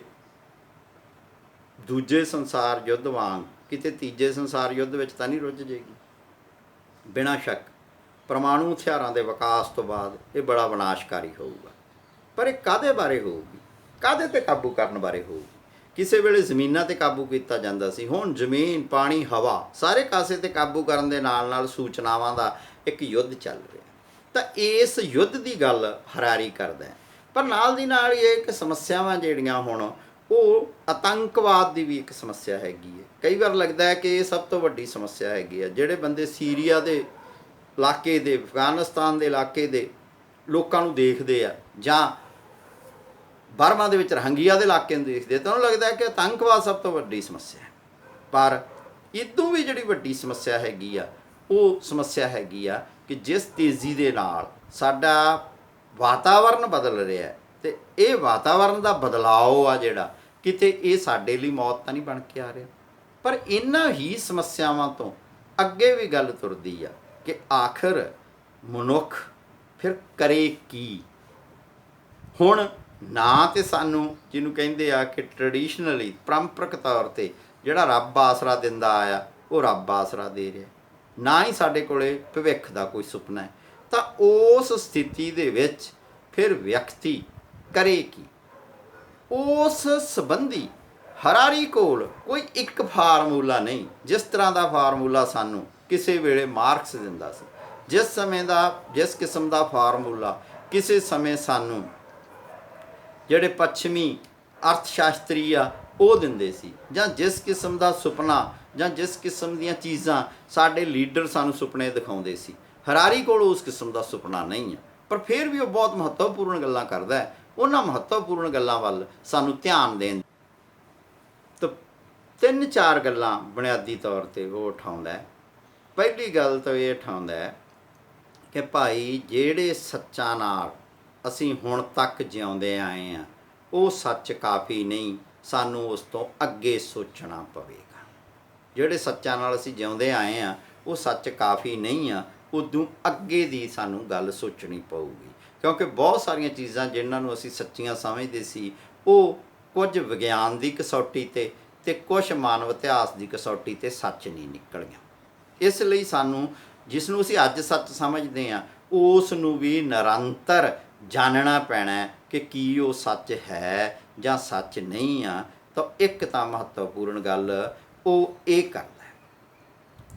ਦੂਜੇ ਸੰਸਾਰ ਯੁੱਧ ਵਾਂਗ ਕਿਤੇ ਤੀਜੇ ਸੰਸਾਰ ਯੁੱਧ ਵਿੱਚ ਤਾਂ ਨਹੀਂ ਰੁੱਝ ਜਾਏਗੀ। ਬਿਨਾਂ ਸ਼ੱਕ ਪਰਮਾਣੂ ਹਥਿਆਰਾਂ ਦੇ ਵਿਕਾਸ ਤੋਂ ਬਾਅਦ ਇਹ ਬੜਾ ਵਿਨਾਸ਼ਕਾਰੀ ਹੋਊਗਾ। ਪਰ ਇਹ ਕਾਹਦੇ ਬਾਰੇ ਹੋਊਗੀ? ਕਾਹਦੇ 'ਤੇ ਕਾਬੂ ਕਰਨ ਬਾਰੇ ਹੋਊਗੀ? ਕਿਸੇ ਵੇਲੇ ਜ਼ਮੀਨਾਂ 'ਤੇ ਕਾਬੂ ਕੀਤਾ ਜਾਂਦਾ ਸੀ, ਹੁਣ ਜ਼ਮੀਨ, ਪਾਣੀ, ਹਵਾ, ਸਾਰੇ ਕਾਸੇ 'ਤੇ ਕਾਬੂ ਕਰਨ ਦੇ ਨਾਲ ਨਾਲ ਸੂਚਨਾਵਾਂ ਦਾ ਇੱਕ ਯੁੱਧ ਚੱਲ ਰਿਹਾ। ਤਾਂ ਇਸ ਯੁੱਧ ਦੀ ਗੱਲ ਹਰਾਰੀ ਕਰਦਾ ਹੈ। ਪਰ ਨਾਲ ਦੀ ਨਾਲ ਇਹ ਕਿ ਸਮੱਸਿਆਵਾਂ ਜਿਹੜੀਆਂ ਹੁਣ ਉਹ ਆਤੰਕਵਾਦ ਦੀ ਵੀ ਇੱਕ ਸਮੱਸਿਆ ਹੈਗੀ ਹੈ। ਕਈ ਵਾਰ ਲੱਗਦਾ ਹੈ ਕਿ ਇਹ ਸਭ ਤੋਂ ਵੱਡੀ ਸਮੱਸਿਆ ਹੈਗੀ ਹੈ। ਜਿਹੜੇ ਬੰਦੇ ਸੀਰੀਆ ਦੇ ਇਲਾਕੇ ਦੇ, ਅਫਗਾਨਿਸਤਾਨ ਦੇ ਇਲਾਕੇ ਦੇ ਲੋਕਾਂ ਨੂੰ ਦੇਖਦੇ ਆ, ਜਾਂ ਬਰਮਾ ਦੇ ਵਿੱਚ ਰੋਹਿੰਗਿਆ ਦੇ ਇਲਾਕੇ ਨੂੰ ਦੇਖਦੇ, ਤਾਂ ਉਹਨੂੰ ਲੱਗਦਾ ਹੈ ਕਿ ਆਤੰਕਵਾਦ ਸਭ ਤੋਂ ਵੱਡੀ ਸਮੱਸਿਆ ਹੈ। ਪਰ ਇਦੋਂ ਵੀ ਜਿਹੜੀ ਵੱਡੀ ਸਮੱਸਿਆ ਹੈਗੀ ਆ, ਉਹ ਸਮੱਸਿਆ ਹੈਗੀ ਆ ਕਿ ਜਿਸ ਤੇਜ਼ੀ ਦੇ ਨਾਲ ਸਾਡਾ ਵਾਤਾਵਰਨ ਬਦਲ ਰਿਹਾ ਅਤੇ ਇਹ ਵਾਤਾਵਰਨ ਦਾ ਬਦਲਾਓ ਆ ਜਿਹੜਾ, ਕਿਤੇ ਇਹ ਸਾਡੇ ਲਈ ਮੌਤ ਤਾਂ ਨਹੀਂ ਬਣ ਕੇ ਆ ਰਿਹਾ। ਪਰ ਇਹਨਾਂ ਹੀ ਸਮੱਸਿਆਵਾਂ ਤੋਂ ਅੱਗੇ ਵੀ ਗੱਲ ਤੁਰਦੀ ਆ ਕਿ ਆਖਰ ਮਨੁੱਖ ਫਿਰ ਕਰੇ ਕੀ? ਹੁਣ ਨਾ ਤਾਂ ਸਾਨੂੰ ਜਿਹਨੂੰ ਕਹਿੰਦੇ ਆ ਕਿ ਟਰੈਡੀਸ਼ਨਲੀ, ਪਰੰਪਰਕ ਤੌਰ 'ਤੇ ਜਿਹੜਾ ਰੱਬ ਆਸਰਾ ਦਿੰਦਾ ਆਇਆ, ਉਹ ਰੱਬ ਆਸਰਾ ਦੇ ਰਿਹਾ, ਨਾ ਹੀ ਸਾਡੇ ਕੋਲੇ ਭਵਿੱਖ ਦਾ ਕੋਈ ਸੁਪਨਾ ਹੈ। ਤਾਂ ਉਸ ਸਥਿਤੀ ਦੇ ਵਿੱਚ ਫਿਰ ਵਿਅਕਤੀ ਕਰੇ ਕੀ? ਉਸ ਸੰਬੰਧੀ ਹਰਾਰੀ ਕੋਲ ਕੋਈ ਇੱਕ ਫਾਰਮੂਲਾ ਨਹੀਂ। ਜਿਸ ਤਰ੍ਹਾਂ ਦਾ ਫਾਰਮੂਲਾ ਸਾਨੂੰ ਕਿਸੇ ਵੇਲੇ ਮਾਰਕਸ ਦਿੰਦਾ ਸੀ, ਜਿਸ ਕਿਸਮ ਦਾ ਫਾਰਮੂਲਾ ਕਿਸੇ ਸਮੇਂ ਸਾਨੂੰ ਜਿਹੜੇ ਪੱਛਮੀ ਅਰਥ ਸ਼ਾਸਤਰੀ ਆ ਉਹ ਦਿੰਦੇ ਸੀ, ਜਾਂ ਜਿਸ ਕਿਸਮ ਦਾ ਸੁਪਨਾ ਜਾਂ ਜਿਸ ਕਿਸਮ ਦੀਆਂ ਚੀਜ਼ਾਂ ਸਾਡੇ ਲੀਡਰ ਸਾਨੂੰ ਸੁਪਨੇ ਦਿਖਾਉਂਦੇ ਸੀ, ਹਰਾਰੀ ਕੋਲ ਉਸ ਕਿਸਮ ਦਾ ਸੁਪਨਾ ਨਹੀਂ ਹੈ। ਪਰ ਫਿਰ ਵੀ ਉਹ ਬਹੁਤ ਮਹੱਤਵਪੂਰਨ ਗੱਲਾਂ ਕਰਦਾ ਹੈ। ਉਹਨਾਂ ਮਹੱਤਵਪੂਰਨ ਗੱਲਾਂ ਵੱਲ ਸਾਨੂੰ ਧਿਆਨ ਦੇਣ ਤਾਂ 3-4 ਗੱਲਾਂ ਬੁਨਿਆਦੀ ਤੌਰ 'ਤੇ ਉਹ ਉਠਾਉਂਦਾ ਹੈ। ਪਹਿਲੀ ਗੱਲ ਤਾਂ ਇਹ ਉਠਾਉਂਦਾ ਹੈ ਕਿ ਭਾਈ ਜਿਹੜੇ ਸੱਚਾਂ ਨਾਲ ਅਸੀਂ ਹੁਣ ਤੱਕ ਜਿਉਂਦੇ ਆਏ ਹਾਂ, ਉਹ ਸੱਚ ਕਾਫੀ ਨਹੀਂ, ਸਾਨੂੰ ਉਸ ਤੋਂ ਅੱਗੇ ਸੋਚਣਾ ਪਵੇਗਾ। ਜਿਹੜੇ ਸੱਚਾਂ ਨਾਲ ਅਸੀਂ ਜਿਉਂਦੇ ਆਏ ਆ ਉਹ ਸੱਚ ਕਾਫੀ ਨਹੀਂ ਆ, ਉਦੋਂ ਅੱਗੇ ਦੀ ਸਾਨੂੰ ਗੱਲ ਸੋਚਣੀ ਪਊਗੀ। ਕਿਉਂਕਿ ਬਹੁਤ ਸਾਰੀਆਂ ਚੀਜ਼ਾਂ ਜਿਨ੍ਹਾਂ ਨੂੰ ਅਸੀਂ ਸੱਚੀਆਂ ਸਮਝਦੇ ਸੀ ਉਹ ਕੁਝ ਵਿਗਿਆਨ ਦੀ ਕਸੌਟੀ 'ਤੇ ਕੁਝ ਮਾਨਵ ਇਤਿਹਾਸ ਦੀ ਕਸੌਟੀ 'ਤੇ ਸੱਚ ਨਹੀਂ ਨਿਕਲੀਆਂ। ਇਸ ਲਈ ਸਾਨੂੰ ਜਿਸ ਨੂੰ ਅਸੀਂ ਅੱਜ ਸੱਚ ਸਮਝਦੇ ਹਾਂ ਉਸ ਨੂੰ ਵੀ ਨਿਰੰਤਰ ਜਾਣਨਾ ਪੈਣਾ ਕਿ ਕੀ ਉਹ ਸੱਚ ਹੈ ਜਾਂ ਸੱਚ ਨਹੀਂ ਆ। ਤਾਂ ਇੱਕ ਤਾਂ ਮਹੱਤਵਪੂਰਨ ਗੱਲ ਉਹ ਇਹ ਕਰਦਾ ਹੈ।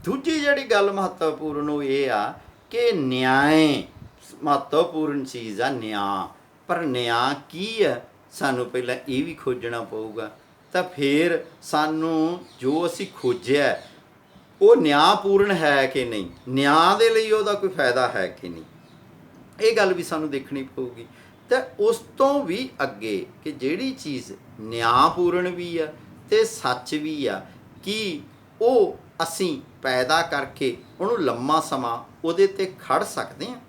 ਦੂਜੀ ਜਿਹੜੀ ਗੱਲ ਮਹੱਤਵਪੂਰਨ ਉਹ ਇਹ ਆ ਕਿ ਨਿਆਂ ਮਹੱਤਵਪੂਰਨ ਚੀਜ਼ ਆ, ਨਿਆਂ। ਪਰ ਨਿਆਂ ਕੀ ਹੈ ਸਾਨੂੰ ਪਹਿਲਾਂ ਇਹ ਵੀ ਖੋਜਣਾ ਪਊਗਾ। ਤਾਂ ਫਿਰ ਸਾਨੂੰ ਜੋ ਅਸੀਂ ਖੋਜਿਆ ਉਹ ਨਿਆਂਪੂਰਨ ਹੈ ਕਿ ਨਹੀਂ, ਨਿਆਂ ਦੇ ਲਈ ਉਹਦਾ ਕੋਈ ਫਾਇਦਾ ਹੈ ਕਿ ਨਹੀਂ, ਇਹ ਗੱਲ ਵੀ ਸਾਨੂੰ ਦੇਖਣੀ ਪਊਗੀ। ਤਾਂ ਉਸ ਤੋਂ ਵੀ ਅੱਗੇ ਕਿ ਜਿਹੜੀ ਚੀਜ਼ ਨਿਆਂਪੂਰਨ ਵੀ ਆ ਅਤੇ ਸੱਚ ਵੀ ਆ, ਕੀ ਉਹ ਅਸੀਂ ਪੈਦਾ ਕਰਕੇ ਉਹਨੂੰ ਲੰਮਾ ਸਮਾਂ ਉਹਦੇ 'ਤੇ ਖੜ੍ਹ ਸਕਦੇ ਹਾਂ।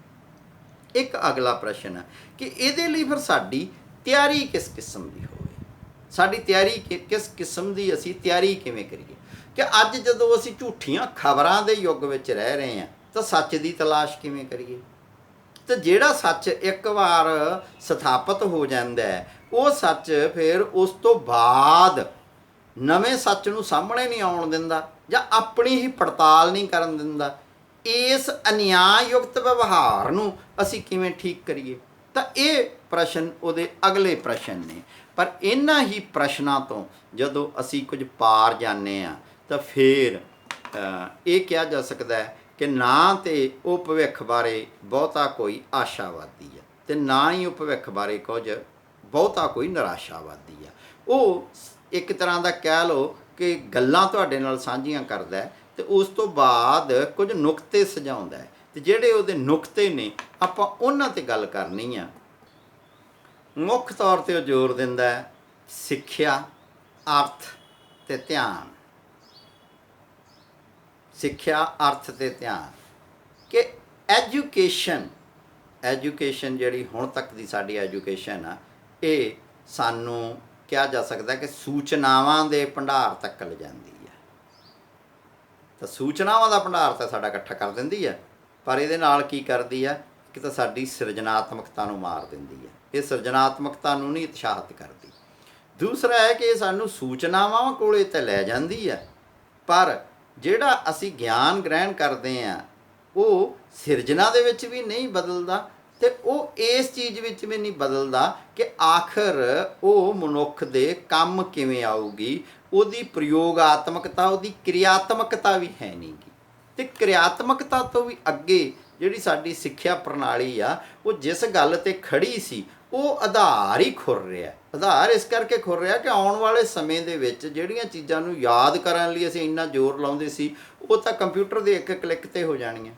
ਇੱਕ ਅਗਲਾ ਪ੍ਰਸ਼ਨ ਹੈ ਕਿ ਇਹਦੇ ਲਈ ਫਿਰ ਸਾਡੀ ਤਿਆਰੀ ਕਿਸ ਕਿਸਮ ਦੀ ਹੋਵੇ, ਸਾਡੀ ਤਿਆਰੀ ਕਿਸ ਕਿਸਮ ਦੀ, ਅਸੀਂ ਤਿਆਰੀ ਕਿਵੇਂ ਕਰੀਏ। ਕਿ ਅੱਜ ਜਦੋਂ ਅਸੀਂ ਝੂਠੀਆਂ ਖਬਰਾਂ ਦੇ ਯੁੱਗ ਵਿੱਚ ਰਹਿ ਰਹੇ ਹਾਂ ਤਾਂ ਸੱਚ ਦੀ ਤਲਾਸ਼ ਕਿਵੇਂ ਕਰੀਏ। ਤੇ ਜਿਹੜਾ ਸੱਚ ਇੱਕ ਵਾਰ ਸਥਾਪਿਤ ਹੋ ਜਾਂਦਾ ਹੈ ਉਹ ਸੱਚ ਫਿਰ ਉਸ ਤੋਂ ਬਾਅਦ ਨਵੇਂ ਸੱਚ ਨੂੰ ਸਾਹਮਣੇ ਨਹੀਂ ਆਉਣ ਦਿੰਦਾ ਜਾਂ ਆਪਣੀ ਹੀ ਪੜਤਾਲ ਨਹੀਂ ਕਰਨ ਦਿੰਦਾ। ਇਸ ਅਨਿਆਯੁਕਤ ਵਿਵਹਾਰ ਨੂੰ ਅਸੀਂ ਕਿਵੇਂ ਠੀਕ ਕਰੀਏ। ਤਾਂ ਇਹ ਪ੍ਰਸ਼ਨ ਉਹਦੇ ਅਗਲੇ ਪ੍ਰਸ਼ਨ ਨੇ। ਪਰ ਇਹਨਾਂ ਹੀ ਪ੍ਰਸ਼ਨਾਂ ਤੋਂ ਜਦੋਂ ਅਸੀਂ ਕੁਝ ਪਾਰ ਜਾਂਦੇ ਹਾਂ ਤਾਂ ਫਿਰ ਇਹ ਕਿਹਾ ਜਾ ਸਕਦਾ ਹੈ ਕਿ ਨਾ ਤਾਂ ਉਹ ਭਵਿੱਖ ਬਾਰੇ ਬਹੁਤਾ ਕੋਈ ਆਸ਼ਾਵਾਦੀ ਹੈ ਅਤੇ ਨਾ ਹੀ ਉਹ ਭਵਿੱਖ ਬਾਰੇ ਕੁਝ ਬਹੁਤਾ ਕੋਈ ਨਿਰਾਸ਼ਾਵਾਦੀ ਆ। ਉਹ ਇੱਕ ਤਰ੍ਹਾਂ ਦਾ ਕਹਿ ਲਓ ਕਿ ਗੱਲਾਂ ਤੁਹਾਡੇ ਨਾਲ ਸਾਂਝੀਆਂ ਕਰਦਾ ਅਤੇ ਉਸ ਤੋਂ ਬਾਅਦ ਕੁਝ ਨੁਕਤੇ ਸੁਝਾਉਂਦਾ ਅਤੇ ਜਿਹੜੇ ਉਹਦੇ ਨੁਕਤੇ ਨੇ ਆਪਾਂ ਉਹਨਾਂ 'ਤੇ ਗੱਲ ਕਰਨੀ ਆ। ਮੁੱਖ ਤੌਰ 'ਤੇ ਉਹ ਜ਼ੋਰ ਦਿੰਦਾ ਸਿੱਖਿਆ, ਅਰਥ ਅਤੇ ਧਿਆਨ। ਸਿੱਖਿਆ, ਅਰਥ ਅਤੇ ਧਿਆਨ ਕਿ ਐਜੂਕੇਸ਼ਨ ਜਿਹੜੀ ਹੁਣ ਤੱਕ ਦੀ ਸਾਡੀ ਐਜੂਕੇਸ਼ਨ ਆ ਇਹ ਸਾਨੂੰ ਕਿਹਾ ਜਾ ਸਕਦਾ ਕਿ ਸੂਚਨਾਵਾਂ ਦੇ ਭੰਡਾਰ ਤੱਕ ਲਿਜਾਂਦੀ ਹੈ। ਤਾਂ ਸੂਚਨਾਵਾਂ ਦਾ ਭੰਡਾਰ ਤਾਂ ਸਾਡਾ ਇਕੱਠਾ ਕਰ ਦਿੰਦੀ ਹੈ, ਪਰ ਇਹਦੇ ਨਾਲ ਕੀ ਕਰਦੀ ਹੈ ਕਿ ਤਾਂ ਸਾਡੀ ਸਿਰਜਣਾਤਮਕਤਾ ਨੂੰ ਮਾਰ ਦਿੰਦੀ ਹੈ। ਇਹ ਸਿਰਜਣਾਤਮਕਤਾ ਨੂੰ ਨਹੀਂ ਉਤਸ਼ਾਹਿਤ ਕਰਦੀ। ਦੂਸਰਾ ਹੈ ਕਿ ਇਹ ਸਾਨੂੰ ਸੂਚਨਾਵਾਂ ਕੋਲੇ ਤਾਂ ਲੈ ਜਾਂਦੀ ਹੈ, ਪਰ ਜਿਹੜਾ ਅਸੀਂ ਗਿਆਨ ਗ੍ਰਹਿਣ ਕਰਦੇ ਹਾਂ ਉਹ ਸਿਰਜਣਾ ਦੇ ਵਿੱਚ ਵੀ ਨਹੀਂ ਬਦਲਦਾ ਅਤੇ ਉਹ ਇਸ ਚੀਜ਼ ਵਿੱਚ ਵੀ ਨਹੀਂ ਬਦਲਦਾ ਕਿ ਆਖਰ ਉਹ ਮਨੁੱਖ ਦੇ ਕੰਮ ਕਿਵੇਂ ਆਊਗੀ। ਉਹਦੀ ਪ੍ਰਯੋਗਾਤਮਕਤਾ, ਉਹਦੀ ਕਿਰਿਆਤਮਕਤਾ ਵੀ ਹੈ ਨਹੀਂ ਗੀ। ਅਤੇ ਕਿਰਿਆਤਮਕਤਾ ਤੋਂ ਵੀ ਅੱਗੇ ਜਿਹੜੀ ਸਾਡੀ ਸਿੱਖਿਆ ਪ੍ਰਣਾਲੀ ਆ ਉਹ ਜਿਸ ਗੱਲ 'ਤੇ ਖੜ੍ਹੀ ਸੀ ਉਹ ਆਧਾਰ ਹੀ ਖੁਰ ਰਿਹਾ। ਆਧਾਰ ਇਸ ਕਰਕੇ ਖੁਰ ਰਿਹਾ ਕਿ ਆਉਣ ਵਾਲੇ ਸਮੇਂ ਦੇ ਵਿੱਚ ਜਿਹੜੀਆਂ ਚੀਜ਼ਾਂ ਨੂੰ ਯਾਦ ਕਰਨ ਲਈ ਅਸੀਂ ਇੰਨਾ ਜ਼ੋਰ ਲਾਉਂਦੇ ਸੀ ਉਹ ਤਾਂ ਕੰਪਿਊਟਰ ਦੇ ਇੱਕ ਕਲਿੱਕ 'ਤੇ ਹੋ ਜਾਣੀਆਂ।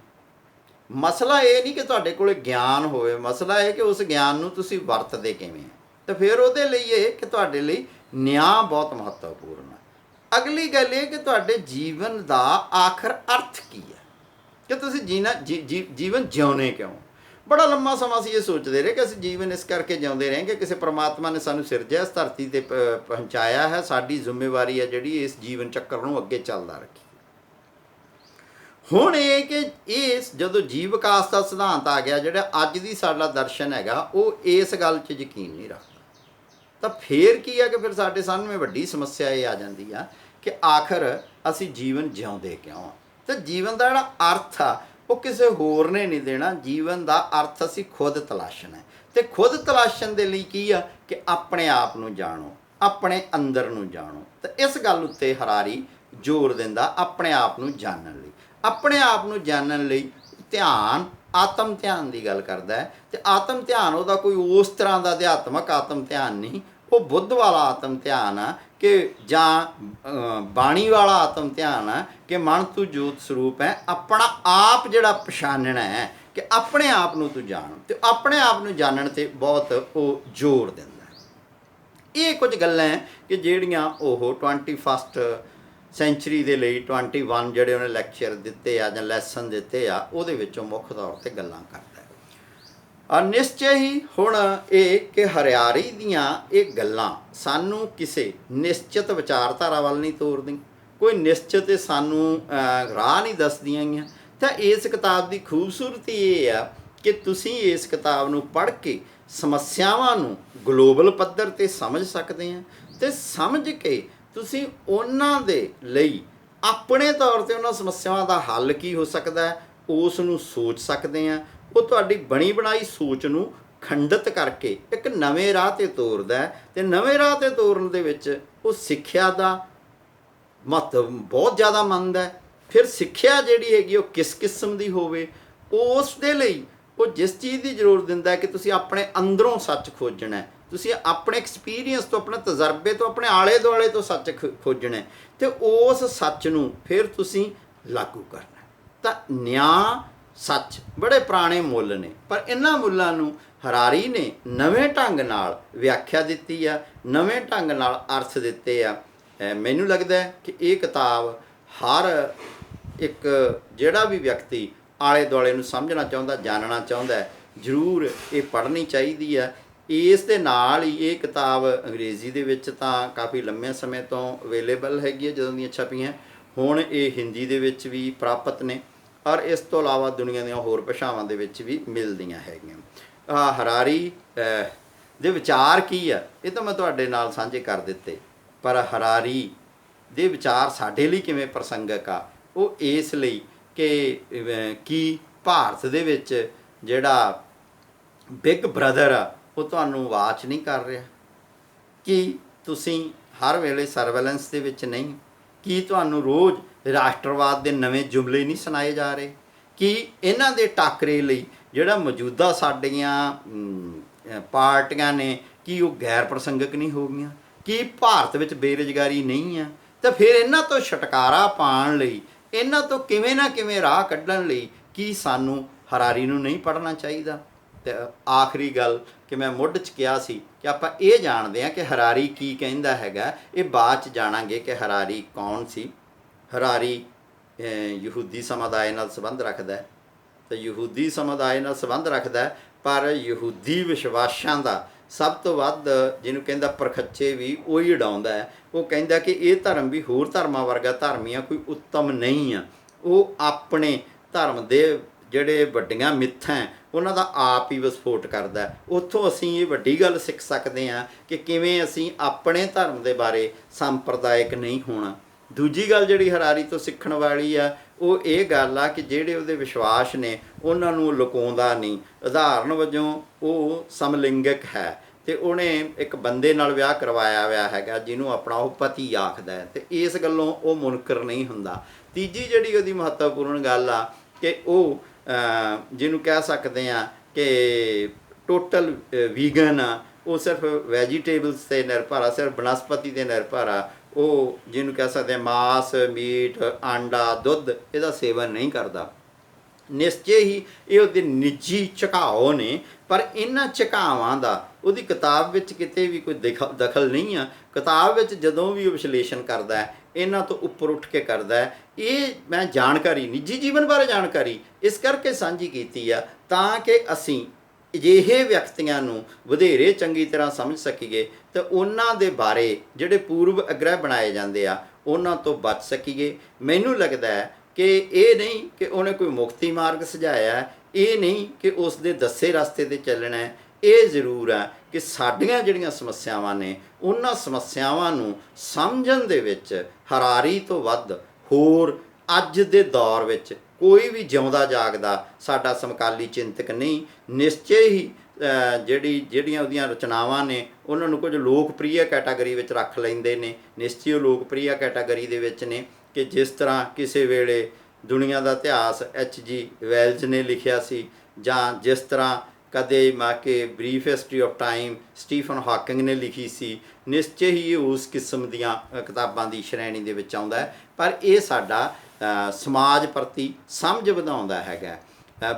ਮਸਲਾ ਇਹ ਨਹੀਂ ਕਿ ਤੁਹਾਡੇ ਕੋਲ ਗਿਆਨ ਹੋਵੇ, ਮਸਲਾ ਇਹ ਕਿ ਉਸ ਗਿਆਨ ਨੂੰ ਤੁਸੀਂ ਵਰਤਦੇ ਕਿਵੇਂ। ਤਾਂ ਫਿਰ ਉਹਦੇ ਲਈ ਇਹ ਕਿ ਤੁਹਾਡੇ ਲਈ ਨਿਆਂ ਬਹੁਤ ਮਹੱਤਵਪੂਰਨ ਹੈ। ਅਗਲੀ ਗੱਲ ਇਹ ਕਿ ਤੁਹਾਡੇ ਜੀਵਨ ਦਾ ਆਖਰ ਅਰਥ ਕੀ ਹੈ, ਕਿ ਤੁਸੀਂ ਜੀਵਨ ਜਿਉਣੇ ਕਿਉਂ। ਬੜਾ ਲੰਮਾ ਸਮਾਂ ਅਸੀਂ ਇਹ ਸੋਚਦੇ ਰਹੇ ਕਿ ਅਸੀਂ ਜੀਵਨ ਇਸ ਕਰਕੇ ਜਿਉਂਦੇ ਰਹੇ ਕਿ ਕਿਸੇ ਪਰਮਾਤਮਾ ਨੇ ਸਾਨੂੰ ਸਿਰਜਿਆ, ਇਸ ਧਰਤੀ 'ਤੇ ਪਹੁੰਚਾਇਆ ਹੈ, ਸਾਡੀ ਜ਼ਿੰਮੇਵਾਰੀ ਹੈ ਜਿਹੜੀ ਇਸ ਜੀਵਨ ਚੱਕਰ ਨੂੰ ਅੱਗੇ ਚੱਲਦਾ ਰੱਖੀ। ਹੁਣ ਇਹ ਕਿ ਇਸ ਜਦੋਂ ਜੀਵ ਵਿਕਾਸ ਦਾ ਸਿਧਾਂਤ ਆ ਗਿਆ, ਜਿਹੜਾ ਅੱਜ ਦੀ ਸਾਡਾ ਦਰਸ਼ਨ ਹੈਗਾ ਉਹ ਇਸ ਗੱਲ 'ਚ ਯਕੀਨ ਨਹੀਂ ਰੱਖਦਾ। ਤਾਂ ਫਿਰ ਕੀ ਹੈ ਕਿ ਫਿਰ ਸਾਡੇ ਸਾਹਮਣੇ ਵੱਡੀ ਸਮੱਸਿਆ ਇਹ ਆ ਜਾਂਦੀ ਆ ਕਿ ਆਖਰ ਅਸੀਂ ਜੀਵਨ ਜਿਉਂਦੇ ਕਿਉਂ ਆ। ਅਤੇ ਜੀਵਨ ਦਾ ਜਿਹੜਾ ਅਰਥ ਆ ਉਹ ਕਿਸੇ ਹੋਰ ਨੇ ਨਹੀਂ ਦੇਣਾ। ਜੀਵਨ ਦਾ ਅਰਥ ਅਸੀਂ ਖੁਦ ਤਲਾਸ਼ਣਾ ਹੈ ਅਤੇ ਖੁਦ ਤਲਾਸ਼ਣ ਦੇ ਲਈ ਕੀ ਆ ਕਿ ਆਪਣੇ ਆਪ ਨੂੰ ਜਾਣੋ, ਆਪਣੇ ਅੰਦਰ ਨੂੰ ਜਾਣੋ। ਤਾਂ ਇਸ ਗੱਲ ਉੱਤੇ ਹਰਾਰੀ ਜ਼ੋਰ ਦਿੰਦਾ ਆਪਣੇ ਆਪ ਨੂੰ ਜਾਣਨ ਲਈ। ਆਪਣੇ ਆਪ ਨੂੰ ਜਾਣਨ ਲਈ ਧਿਆਨ, ਆਤਮ ਧਿਆਨ ਦੀ ਗੱਲ ਕਰਦਾ ਹੈ ਅਤੇ ਆਤਮ ਧਿਆਨ ਉਹਦਾ ਕੋਈ ਉਸ ਤਰ੍ਹਾਂ ਦਾ ਅਧਿਆਤਮਕ ਆਤਮ ਧਿਆਨ ਨਹੀਂ, ਉਹ ਬੁੱਧ ਵਾਲਾ ਆਤਮ ਧਿਆਨ ਆ ਕਿ ਜਾਂ ਬਾਣੀ ਵਾਲਾ ਆਤਮ ਧਿਆਨ ਆ ਕਿ ਮਨ ਤੂੰ ਜੋਤ ਸਰੂਪ ਹੈ। ਆਪਣਾ ਆਪ ਜਿਹੜਾ ਪਛਾਣਨਾ ਹੈ ਕਿ ਆਪਣੇ ਆਪ ਨੂੰ ਤੂੰ ਜਾਣ, ਅਤੇ ਆਪਣੇ ਆਪ ਨੂੰ ਜਾਣਨ 'ਤੇ ਬਹੁਤ ਉਹ ਜ਼ੋਰ ਦਿੰਦਾ। ਇਹ ਕੁਝ ਗੱਲਾਂ ਹੈ ਕਿ ਜਿਹੜੀਆਂ ਉਹ 21 ਸੈਂਚਰੀ ਦੇ ਲਈ 21 ਜਿਹੜੇ ਉਹਨੇ ਲੈਕਚਰ ਦਿੱਤੇ ਆ ਜਾਂ ਲੈਸਨ ਦਿੱਤੇ ਆ ਉਹਦੇ ਵਿੱਚੋਂ ਮੁੱਖ ਤੌਰ 'ਤੇ ਗੱਲਾਂ ਕਰਦਾ ਨਿਸ਼ਚੈ ਹੀ ਹੁਣ ਇਹ ਕਿ ਹਰਿਆਰੀ ਦੀਆਂ ਇਹ ਗੱਲਾਂ ਸਾਨੂੰ ਕਿਸੇ ਨਿਸ਼ਚਿਤ ਵਿਚਾਰਧਾਰਾ ਵੱਲ ਨਹੀਂ ਤੋਰਦੀਆਂ, ਕੋਈ ਨਿਸ਼ਚਿਤ ਸਾਨੂੰ ਰਾਹ ਨਹੀਂ ਦੱਸਦੀਆਂ ਗੀਆਂ। ਤਾਂ ਇਸ ਕਿਤਾਬ ਦੀ ਖੂਬਸੂਰਤੀ ਇਹ ਆ ਕਿ ਤੁਸੀਂ ਇਸ ਕਿਤਾਬ ਨੂੰ ਪੜ੍ਹ ਕੇ ਸਮੱਸਿਆਵਾਂ ਨੂੰ ਗਲੋਬਲ ਪੱਧਰ 'ਤੇ ਸਮਝ ਸਕਦੇ ਆ, ਅਤੇ ਸਮਝ ਕੇ ਤੁਸੀਂ ਉਹਨਾਂ ਦੇ ਲਈ ਆਪਣੇ ਤੌਰ 'ਤੇ ਉਹਨਾਂ ਸਮੱਸਿਆਵਾਂ ਦਾ ਹੱਲ ਕੀ ਹੋ ਸਕਦਾ ਹੈ ਉਸ ਨੂੰ ਸੋਚ ਸਕਦੇ ਆ। ਉਹ ਤੁਹਾਡੀ ਬਣੀ ਬਣਾਈ ਸੋਚ ਨੂੰ ਖੰਡਿਤ ਕਰਕੇ ਇੱਕ ਨਵੇਂ ਰਾਹ 'ਤੇ ਤੋਰਦਾ ਹੈ, ਅਤੇ ਨਵੇਂ ਰਾਹ 'ਤੇ ਤੋਰਨ ਦੇ ਵਿੱਚ ਉਹ ਸਿੱਖਿਆ ਦਾ ਮਹੱਤਵ ਬਹੁਤ ਜ਼ਿਆਦਾ ਮੰਨਦਾ ਹੈ। ਫਿਰ ਸਿੱਖਿਆ ਜਿਹੜੀ ਹੈਗੀ ਉਹ ਕਿਸ ਕਿਸਮ ਦੀ ਹੋਵੇ, ਉਸ ਦੇ ਲਈ ਉਹ ਜਿਸ ਚੀਜ਼ ਦੀ ਜ਼ਰੂਰਤ ਦਿੰਦਾ ਹੈ ਕਿ ਤੁਸੀਂ ਆਪਣੇ ਅੰਦਰੋਂ ਸੱਚ ਖੋਜਣਾ ਹੈ, ਤੁਸੀਂ ਆਪਣੇ ਐਕਸਪੀਰੀਅੰਸ ਤੋਂ, ਆਪਣੇ ਤਜਰਬੇ ਤੋਂ, ਆਪਣੇ ਆਲੇ ਦੁਆਲੇ ਤੋਂ ਸੱਚ ਖੋਜਣਾ ਹੈ, ਅਤੇ ਉਸ ਸੱਚ ਨੂੰ ਫਿਰ ਤੁਸੀਂ ਲਾਗੂ ਕਰਨਾ। ਤਾਂ ਨਿਆਂ ਸੱਚ ਬੜੇ ਪੁਰਾਣੇ ਮੁੱਲ ਨੇ, ਪਰ ਇਹਨਾਂ ਮੁੱਲਾਂ ਨੂੰ ਹਰਾਰੀ ਨੇ ਨਵੇਂ ਢੰਗ ਨਾਲ ਵਿਆਖਿਆ ਦਿੱਤੀ ਆ, ਨਵੇਂ ਢੰਗ ਨਾਲ ਅਰਥ ਦਿੱਤੇ ਆ। ਮੈਨੂੰ ਲੱਗਦਾ ਹੈ ਕਿ ਇਹ ਕਿਤਾਬ ਹਰ ਇੱਕ ਜਿਹੜਾ ਵੀ ਵਿਅਕਤੀ ਆਲੇ ਦੁਆਲੇ ਨੂੰ ਸਮਝਣਾ ਚਾਹੁੰਦਾ, ਜਾਣਨਾ ਚਾਹੁੰਦਾ, ਜ਼ਰੂਰ ਇਹ ਪੜ੍ਹਨੀ ਚਾਹੀਦੀ ਆ। ਇਸ ਦੇ ਨਾਲ ਹੀ ਇਹ ਕਿਤਾਬ ਅੰਗਰੇਜ਼ੀ ਦੇ ਵਿੱਚ ਤਾਂ ਕਾਫੀ ਲੰਮੇ ਸਮੇਂ ਤੋਂ ਅਵੇਲੇਬਲ ਹੈਗੀ ਹੈ, ਜਦੋਂ ਦੀਆਂ ਛਪੀਆਂ। ਹੁਣ ਇਹ ਹਿੰਦੀ ਦੇ ਵਿੱਚ ਵੀ ਪ੍ਰਾਪਤ ਨੇ, ਔਰ ਇਸ ਤੋਂ ਇਲਾਵਾ ਦੁਨੀਆ ਦੀਆਂ ਹੋਰ ਭਾਸ਼ਾਵਾਂ ਦੇ ਵਿੱਚ ਵੀ ਮਿਲਦੀਆਂ ਹੈਗੀਆਂ। ਹਰਾਰੀ ਦੇ ਵਿਚਾਰ ਕੀ ਆ ਇਹ ਤਾਂ ਮੈਂ ਤੁਹਾਡੇ ਨਾਲ ਸਾਂਝੇ ਕਰ ਦਿੱਤੇ, ਪਰ ਹਰਾਰੀ ਦੇ ਵਿਚਾਰ ਸਾਡੇ ਲਈ ਕਿਵੇਂ ਪ੍ਰਸੰਗਕ ਆ ਉਹ ਇਸ ਲਈ ਕਿ ਕੀ ਭਾਰਤ ਦੇ ਵਿੱਚ ਜਿਹੜਾ ਬਿਗ ਬ੍ਰਦਰ ਆ ਉਹ ਤੁਹਾਨੂੰ ਵਾਚ ਨਹੀਂ ਕਰ ਰਿਹਾ? ਕੀ ਤੁਸੀਂ ਹਰ ਵੇਲੇ ਸਰਵੇਲੈਂਸ ਦੇ ਵਿੱਚ ਨਹੀਂ? ਕੀ ਤੁਹਾਨੂੰ ਰੋਜ਼ ਰਾਸ਼ਟਰਵਾਦ ਦੇ ਨਵੇਂ ਜੁਮਲੇ ਨਹੀਂ ਸੁਣਾਏ ਜਾ ਰਹੇ? ਕੀ ਇਹਨਾਂ ਦੇ ਟਾਕਰੇ ਲਈ ਜਿਹੜਾ ਮੌਜੂਦਾ ਸਾਡੀਆਂ ਪਾਰਟੀਆਂ ਨੇ ਕੀ ਉਹ ਗੈਰ ਪ੍ਰਸੰਗਕ ਨਹੀਂ ਹੋ ਗਈਆਂ? ਕੀ ਭਾਰਤ ਵਿੱਚ ਬੇਰੁਜ਼ਗਾਰੀ ਨਹੀਂ ਆ? ਤਾਂ ਫਿਰ ਇਹਨਾਂ ਤੋਂ ਛੁਟਕਾਰਾ ਪਾਉਣ ਲਈ, ਇਹਨਾਂ ਤੋਂ ਕਿਵੇਂ ਨਾ ਕਿਵੇਂ ਰਾਹ ਕੱਢਣ ਲਈ ਕੀ ਸਾਨੂੰ ਹਰਾਰੀ ਨੂੰ ਨਹੀਂ ਪੜ੍ਹਨਾ ਚਾਹੀਦਾ? ਅਤੇ ਆਖਰੀ ਗੱਲ ਕਿ ਮੈਂ ਮੁੱਢ 'ਚ ਕਿਹਾ ਸੀ ਕਿ ਆਪਾਂ ਇਹ ਜਾਣਦੇ ਹਾਂ ਕਿ ਹਰਾਰੀ ਕੀ ਕਹਿੰਦਾ ਹੈਗਾ, ਇਹ ਬਾਅਦ 'ਚ ਜਾਣਾਂਗੇ ਕਿ ਹਰਾਰੀ ਕੌਣ ਸੀ। ਹਰਾਰੀ ਯਹੂਦੀ ਸਮੁਦਾਇ ਨਾਲ ਸੰਬੰਧ ਰੱਖਦਾ ਹੈ, ਅਤੇ ਯਹੂਦੀ ਸਮੁਦਾਇ ਨਾਲ ਸੰਬੰਧ ਰੱਖਦਾ, ਪਰ ਯਹੂਦੀ ਵਿਸ਼ਵਾਸਾਂ ਦਾ ਸਭ ਤੋਂ ਵੱਧ ਜਿਹਨੂੰ ਕਹਿੰਦਾ ਪਰਖੱਚੇ ਵੀ ਉਹੀ ਉਡਾਉਂਦਾ ਹੈ। ਉਹ ਕਹਿੰਦਾ ਕਿ ਇਹ ਧਰਮ ਵੀ ਹੋਰ ਧਰਮਾਂ ਵਰਗਾ ਧਰਮ ਆ, ਕੋਈ ਉੱਤਮ ਨਹੀਂ ਆ। ਉਹ ਆਪਣੇ ਧਰਮ ਦੇ ਜਿਹੜੇ ਵੱਡੀਆਂ ਮਿੱਥਾਂ ਉਹਨਾਂ ਦਾ ਆਪ ਹੀ ਵਿਸਫੋਟ ਕਰਦਾ। ਉੱਥੋਂ ਅਸੀਂ ਇਹ ਵੱਡੀ ਗੱਲ ਸਿੱਖ ਸਕਦੇ ਹਾਂ ਕਿ ਕਿਵੇਂ ਅਸੀਂ ਆਪਣੇ ਧਰਮ ਦੇ ਬਾਰੇ ਸੰਪਰਦਾਇਕ ਨਹੀਂ ਹੋਣਾ। ਦੂਜੀ ਗੱਲ ਜਿਹੜੀ ਹਰਾਰੀ ਤੋਂ ਸਿੱਖਣ ਵਾਲੀ ਆ ਉਹ ਇਹ ਗੱਲ ਆ ਕਿ ਜਿਹੜੇ ਉਹਦੇ ਵਿਸ਼ਵਾਸ ਨੇ ਉਹਨਾਂ ਨੂੰ ਲੁਕਾਉਂਦਾ ਨਹੀਂ। ਉਦਾਹਰਨ ਵਜੋਂ ਉਹ ਸਮਲਿੰਗਕ ਹੈ ਅਤੇ ਉਹਨੇ ਇੱਕ ਬੰਦੇ ਨਾਲ ਵਿਆਹ ਕਰਵਾਇਆ ਹੋਇਆ ਹੈਗਾ ਜਿਹਨੂੰ ਆਪਣਾ ਉਹ ਪਤੀ ਆਖਦਾ ਹੈ, ਅਤੇ ਇਸ ਗੱਲੋਂ ਉਹ ਮੁਨਕਰ ਨਹੀਂ ਹੁੰਦਾ। ਤੀਜੀ ਜਿਹੜੀ ਉਹਦੀ ਮਹੱਤਵਪੂਰਨ ਗੱਲ ਆ ਕਿ ਉਹ ਜਿਹਨੂੰ ਕਹਿ ਸਕਦੇ ਹਾਂ ਕਿ ਟੋਟਲ ਵੀਗਨ ਆ, ਉਹ ਸਿਰਫ ਵੈਜੀਟੇਬਲਸ 'ਤੇ ਨਿਰਭਰ ਆ, ਸਿਰਫ ਬਨਸਪਤੀ 'ਤੇ ਨਿਰਭਰ ਆ। ਉਹ ਜਿਹਨੂੰ ਕਹਿ ਸਕਦੇ ਹਾਂ ਮਾਸ, ਮੀਟ, ਆਂਡਾ, ਦੁੱਧ ਇਹਦਾ ਸੇਵਨ ਨਹੀਂ ਕਰਦਾ। ਨਿਸ਼ਚੇ ਹੀ ਇਹ ਉਹਦੇ ਨਿੱਜੀ ਝੁਕਾਓ ਨੇ, ਪਰ ਇਹਨਾਂ ਝੁਕਾਵਾਂ ਦਾ ਉਹਦੀ ਕਿਤਾਬ ਵਿੱਚ ਕਿਤੇ ਵੀ ਕੋਈ ਦਖਲ ਨਹੀਂ ਆ। ਕਿਤਾਬ ਵਿੱਚ ਜਦੋਂ ਵੀ ਉਹ ਵਿਸ਼ਲੇਸ਼ਣ ਕਰਦਾ ਹੈ ਇਹਨਾਂ ਤੋਂ ਉੱਪਰ ਉੱਠ ਕੇ ਕਰਦਾ ਹੈ। ਇਹ ਮੈਂ ਜਾਣਕਾਰੀ ਨਿੱਜੀ ਜੀਵਨ ਬਾਰੇ ਜਾਣਕਾਰੀ ਇਸ ਕਰਕੇ ਸਾਂਝੀ ਕੀਤੀ ਆ ਤਾਂ ਕਿ ਅਸੀਂ ਅਜਿਹੇ ਵਿਅਕਤੀਆਂ ਨੂੰ ਵਧੇਰੇ ਚੰਗੀ ਤਰ੍ਹਾਂ ਸਮਝ ਸਕੀਏ ਅਤੇ ਉਹਨਾਂ ਦੇ ਬਾਰੇ ਜਿਹੜੇ ਪੂਰਵ ਅਗ੍ਰਹਿ ਬਣਾਏ ਜਾਂਦੇ ਆ ਉਹਨਾਂ ਤੋਂ ਬਚ ਸਕੀਏ। ਮੈਨੂੰ ਲੱਗਦਾ ਹੈ ਕਿ ਇਹ ਨਹੀਂ ਕਿ ਉਹਨੇ ਕੋਈ ਮੁਕਤੀ ਮਾਰਗ ਸੁਝਾਇਆ, ਇਹ ਨਹੀਂ ਕਿ ਉਸ ਦੇ ਦੱਸੇ ਰਸਤੇ 'ਤੇ ਚੱਲਣਾ ਹੈ। ਇਹ ਜ਼ਰੂਰ ਹੈ ਕਿ ਸਾਡੀਆਂ ਜਿਹੜੀਆਂ ਸਮੱਸਿਆਵਾਂ ਨੇ ਉਹਨਾਂ ਸਮੱਸਿਆਵਾਂ ਨੂੰ ਸਮਝਣ ਦੇ ਵਿੱਚ ਹਰਾਰੀ ਤੋਂ ਵੱਧ ਹੋਰ ਅੱਜ ਦੇ ਦੌਰ ਵਿੱਚ ਕੋਈ ਵੀ ਜਿਉਂਦਾ ਜਾਗਦਾ ਸਾਡਾ ਸਮਕਾਲੀ ਚਿੰਤਕ ਨਹੀਂ। ਨਿਸ਼ਚੇ ਹੀ ਜਿਹੜੀਆਂ ਉਹਦੀਆਂ ਰਚਨਾਵਾਂ ਨੇ ਉਹਨਾਂ ਨੂੰ ਕੁਝ ਲੋਕਪ੍ਰਿਯ ਕੈਟਾਗਰੀ ਵਿੱਚ ਰੱਖ ਲੈਂਦੇ ਨੇ। ਨਿਸ਼ਚੇ ਉਹ ਲੋਕਪ੍ਰਿਯ ਕੈਟਾਗਰੀ ਦੇ ਵਿੱਚ ਨੇ ਕਿ ਜਿਸ ਤਰ੍ਹਾਂ ਕਿਸੇ ਵੇਲੇ ਦੁਨੀਆ ਦਾ ਇਤਿਹਾਸ H.G. ਵੈਲਜ਼ ਨੇ ਲਿਖਿਆ ਸੀ, ਜਾਂ ਜਿਸ ਤਰ੍ਹਾਂ ਕਦੇ ਕਿ brief history of time Stephen Hawking ਨੇ ਲਿਖੀ ਸੀ। ਨਿਸ਼ਚੇ ਹੀ ਇਹ ਉਸ ਕਿਸਮ ਦੀਆਂ ਕਿਤਾਬਾਂ ਦੀ ਸ਼੍ਰੇਣੀ ਦੇ ਵਿੱਚ ਆਉਂਦਾ ਹੈ, ਪਰ ਇਹ ਸਾਡਾ ਸਮਾਜ ਪ੍ਰਤੀ ਸਮਝ ਵਧਾਉਂਦਾ ਹੈਗਾ।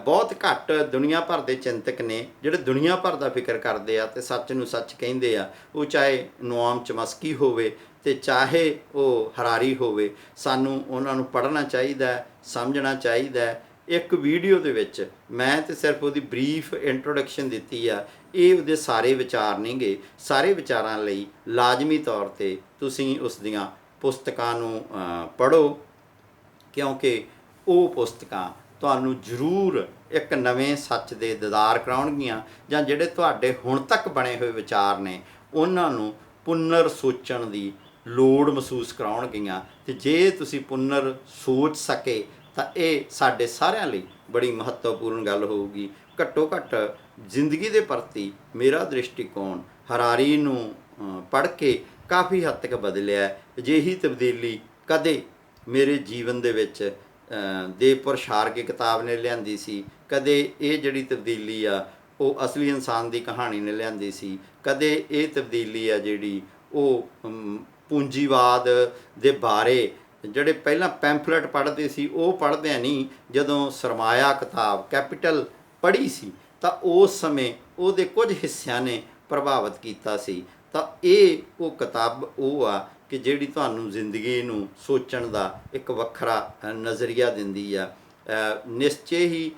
ਬਹੁਤ ਘੱਟ ਦੁਨੀਆ ਭਰ ਦੇ ਚਿੰਤਕ ਨੇ ਜਿਹੜੇ ਦੁਨੀਆ ਭਰ ਦਾ ਫਿਕਰ ਕਰਦੇ ਆ ਅਤੇ ਸੱਚ ਨੂੰ ਸੱਚ ਕਹਿੰਦੇ ਆ, ਉਹ ਚਾਹੇ ਨੋਆਮ ਚਮਸਕੀ ਹੋਵੇ ਅਤੇ ਚਾਹੇ ਉਹ ਹਰਾਰੀ ਹੋਵੇ। ਸਾਨੂੰ ਉਹਨਾਂ ਨੂੰ ਪੜ੍ਹਨਾ ਚਾਹੀਦਾ, ਸਮਝਣਾ ਚਾਹੀਦਾ ਇੱਕ ਵੀਡੀਓ ਦੇ ਵਿੱਚ ਮੈਂ ਤੇ ਸਿਰਫ ਉਹਦੀ ਬਰੀਫ ਇੰਟਰੋਡਕਸ਼ਨ ਦਿੱਤੀ ਆ। ਇਹ ਉਹਦੇ ਸਾਰੇ ਵਿਚਾਰ ਨਹੀਂਗੇ। ਸਾਰੇ ਵਿਚਾਰਾਂ ਲਈ ਲਾਜ਼ਮੀ ਤੌਰ ਤੇ ਤੁਸੀਂ ਉਸ ਦੀਆਂ ਪੁਸਤਕਾਂ ਨੂੰ ਪੜ੍ਹੋ, ਕਿਉਂਕਿ ਉਹ ਪੁਸਤਕਾਂ ਤੁਹਾਨੂੰ ਜ਼ਰੂਰ ਇੱਕ ਨਵੇਂ ਸੱਚ ਦੇ ਦੀਦਾਰ ਕਰਾਉਣਗੀਆਂ, ਜਾਂ ਜਿਹੜੇ ਤੁਹਾਡੇ ਹੁਣ ਤੱਕ ਬਣੇ ਹੋਏ ਵਿਚਾਰ ਨੇ ਉਹਨਾਂ ਨੂੰ ਪੁਨਰ ਸੋਚਣ ਦੀ ਲੋੜ ਮਹਿਸੂਸ ਕਰਾਉਣਗੀਆਂ। ਤੇ ਜੇ ਤੁਸੀਂ ਪੁਨਰ ਸੋਚ ਸਕੇ ਤਾਂ ਇਹ ਸਾਡੇ ਸਾਰਿਆਂ ਲਈ ਬੜੀ ਮਹੱਤਵਪੂਰਨ ਗੱਲ ਹੋਊਗੀ। ਘੱਟੋ ਘੱਟ ਜ਼ਿੰਦਗੀ ਦੇ ਪ੍ਰਤੀ ਮੇਰਾ ਦ੍ਰਿਸ਼ਟੀਕੋਣ ਹਰਾਰੀ ਨੂੰ ਪੜ੍ਹ ਕੇ ਕਾਫੀ ਹੱਦ ਤੱਕ ਬਦਲਿਆ। ਅਜਿਹੀ ਤਬਦੀਲੀ ਕਦੇ ਮੇਰੇ ਜੀਵਨ ਦੇ ਵਿੱਚ ਦੇਵਪੁਰ ਸ਼ਾਰਗੇ ਕਿਤਾਬ ਨੇ ਲਿਆਂਦੀ ਸੀ, ਕਦੇ ਇਹ ਜਿਹੜੀ ਤਬਦੀਲੀ ਆ ਉਹ ਅਸਲੀ ਇਨਸਾਨ ਦੀ ਕਹਾਣੀ ਨੇ ਲਿਆਂਦੀ ਸੀ, ਕਦੇ ਇਹ ਤਬਦੀਲੀ ਆ ਜਿਹੜੀ ਉਹ ਪੂੰਜੀਵਾਦ ਦੇ ਬਾਰੇ ਜਿਹੜੇ ਪਹਿਲਾਂ ਪੈਂਫਲੇਟ ਪੜ੍ਹਦੇ ਸੀ ਉਹ ਪੜ੍ਹਦਿਆਂ ਨਹੀਂ, ਜਦੋਂ ਸਰਮਾਇਆ ਕਿਤਾਬ ਕੈਪੀਟਲ ਪੜ੍ਹੀ ਸੀ ਤਾਂ ਉਸ ਸਮੇਂ ਉਹਦੇ ਕੁਝ ਹਿੱਸਿਆਂ ਨੇ ਪ੍ਰਭਾਵਿਤ ਕੀਤਾ ਸੀ। ਤਾਂ ਇਹ ਉਹ ਕਿਤਾਬ ਉਹ ਆ ਕਿ ਜਿਹੜੀ ਤੁਹਾਨੂੰ ਜ਼ਿੰਦਗੀ ਨੂੰ ਸੋਚਣ ਦਾ ਇੱਕ ਵੱਖਰਾ ਨਜ਼ਰੀਆ ਦਿੰਦੀ ਆ। ਨਿਸ਼ਚੇ ਹੀ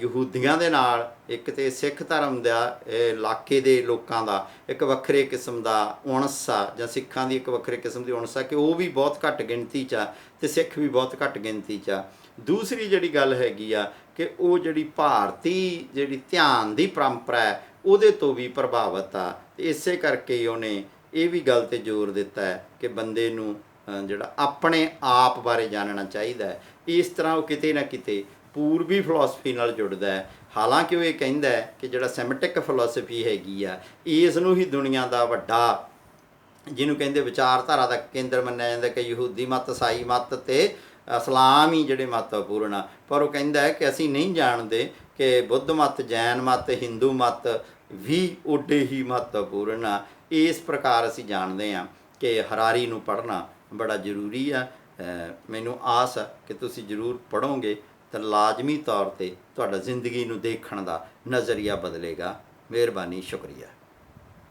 ਯਹੂਦੀਆਂ ਦੇ ਨਾਲ ਇੱਕ ਤੇ ਸਿੱਖ ਧਰਮ ਦਾ ਇਲਾਕੇ ਦੇ ਲੋਕਾਂ ਦਾ ਇੱਕ ਵੱਖਰੇ ਕਿਸਮ ਦਾ ਉਣਸ ਆ, ਜਾਂ ਸਿੱਖਾਂ ਦੀ ਇੱਕ ਵੱਖਰੇ ਕਿਸਮ ਦੀ ਉਣਸ ਆ ਕਿ ਉਹ ਵੀ ਬਹੁਤ ਘੱਟ ਗਿਣਤੀ 'ਚ ਆ ਅਤੇ ਸਿੱਖ ਵੀ ਬਹੁਤ ਘੱਟ ਗਿਣਤੀ 'ਚ ਆ। ਦੂਸਰੀ ਜਿਹੜੀ ਗੱਲ ਹੈਗੀ ਆ ਕਿ ਉਹ ਜਿਹੜੀ ਭਾਰਤੀ ਜਿਹੜੀ ਧਿਆਨ ਦੀ ਪਰੰਪਰਾ ਹੈ ਉਹਦੇ ਤੋਂ ਵੀ ਪ੍ਰਭਾਵਿਤ ਆ। ਅਤੇ ਇਸੇ ਕਰਕੇ ਹੀ ਉਹਨੇ ਇਹ ਵੀ ਗੱਲ 'ਤੇ ਜ਼ੋਰ ਦਿੱਤਾ ਹੈ ਕਿ ਬੰਦੇ ਨੂੰ ਜਿਹੜਾ ਆਪਣੇ ਆਪ ਬਾਰੇ ਜਾਣਨਾ ਚਾਹੀਦਾ ਹੈ। ਇਸ ਤਰ੍ਹਾਂ ਉਹ ਕਿਤੇ ਨਾ ਕਿਤੇ ਪੂਰਬੀ ਫਿਲਾਸਫੀ ਨਾਲ ਜੁੜਦਾ ਹੈ। ਹਾਲਾਂਕਿ ਉਹ ਇਹ ਕਹਿੰਦਾ ਹੈ ਕਿ ਜਿਹੜਾ ਸੈਮਟਿਕ ਫਿਲਾਸਫੀ ਹੈਗੀ ਆ ਇਸ ਨੂੰ ਹੀ ਦੁਨੀਆ ਦਾ ਵੱਡਾ, ਜਿਹਨੂੰ ਕਹਿੰਦੇ ਵਿਚਾਰਧਾਰਾ ਦਾ ਕੇਂਦਰ ਮੰਨਿਆ ਜਾਂਦਾ ਕਿ ਯਹੂਦੀ ਮਤ, ਈਸਾਈ ਮਤ ਅਤੇ ਇਸਲਾਮ ਹੀ ਜਿਹੜੇ ਮਹੱਤਵਪੂਰਨ ਆ। ਪਰ ਉਹ ਕਹਿੰਦਾ ਹੈ ਕਿ ਅਸੀਂ ਨਹੀਂ ਜਾਣਦੇ ਕਿ ਬੁੱਧ ਮਤ, ਜੈਨ ਮਤ, ਹਿੰਦੂ ਮਤ ਵੀ ਓਡੇ ਹੀ ਮਹੱਤਵਪੂਰਨ ਆ। ਇਸ ਪ੍ਰਕਾਰ ਅਸੀਂ ਜਾਣਦੇ ਹਾਂ ਕਿ ਹਰਾਰੀ ਨੂੰ ਪੜ੍ਹਨਾ ਬੜਾ ਜ਼ਰੂਰੀ ਆ। ਮੈਨੂੰ ਆਸ ਆ ਕਿ ਤੁਸੀਂ ਜ਼ਰੂਰ ਪੜ੍ਹੋਗੇ ਤਾਂ ਲਾਜ਼ਮੀ ਤੌਰ 'ਤੇ ਤੁਹਾਡਾ ਜ਼ਿੰਦਗੀ ਨੂੰ ਦੇਖਣ ਦਾ ਨਜ਼ਰੀਆ ਬਦਲੇਗਾ। ਮਿਹਰਬਾਨੀ, ਸ਼ੁਕਰੀਆ।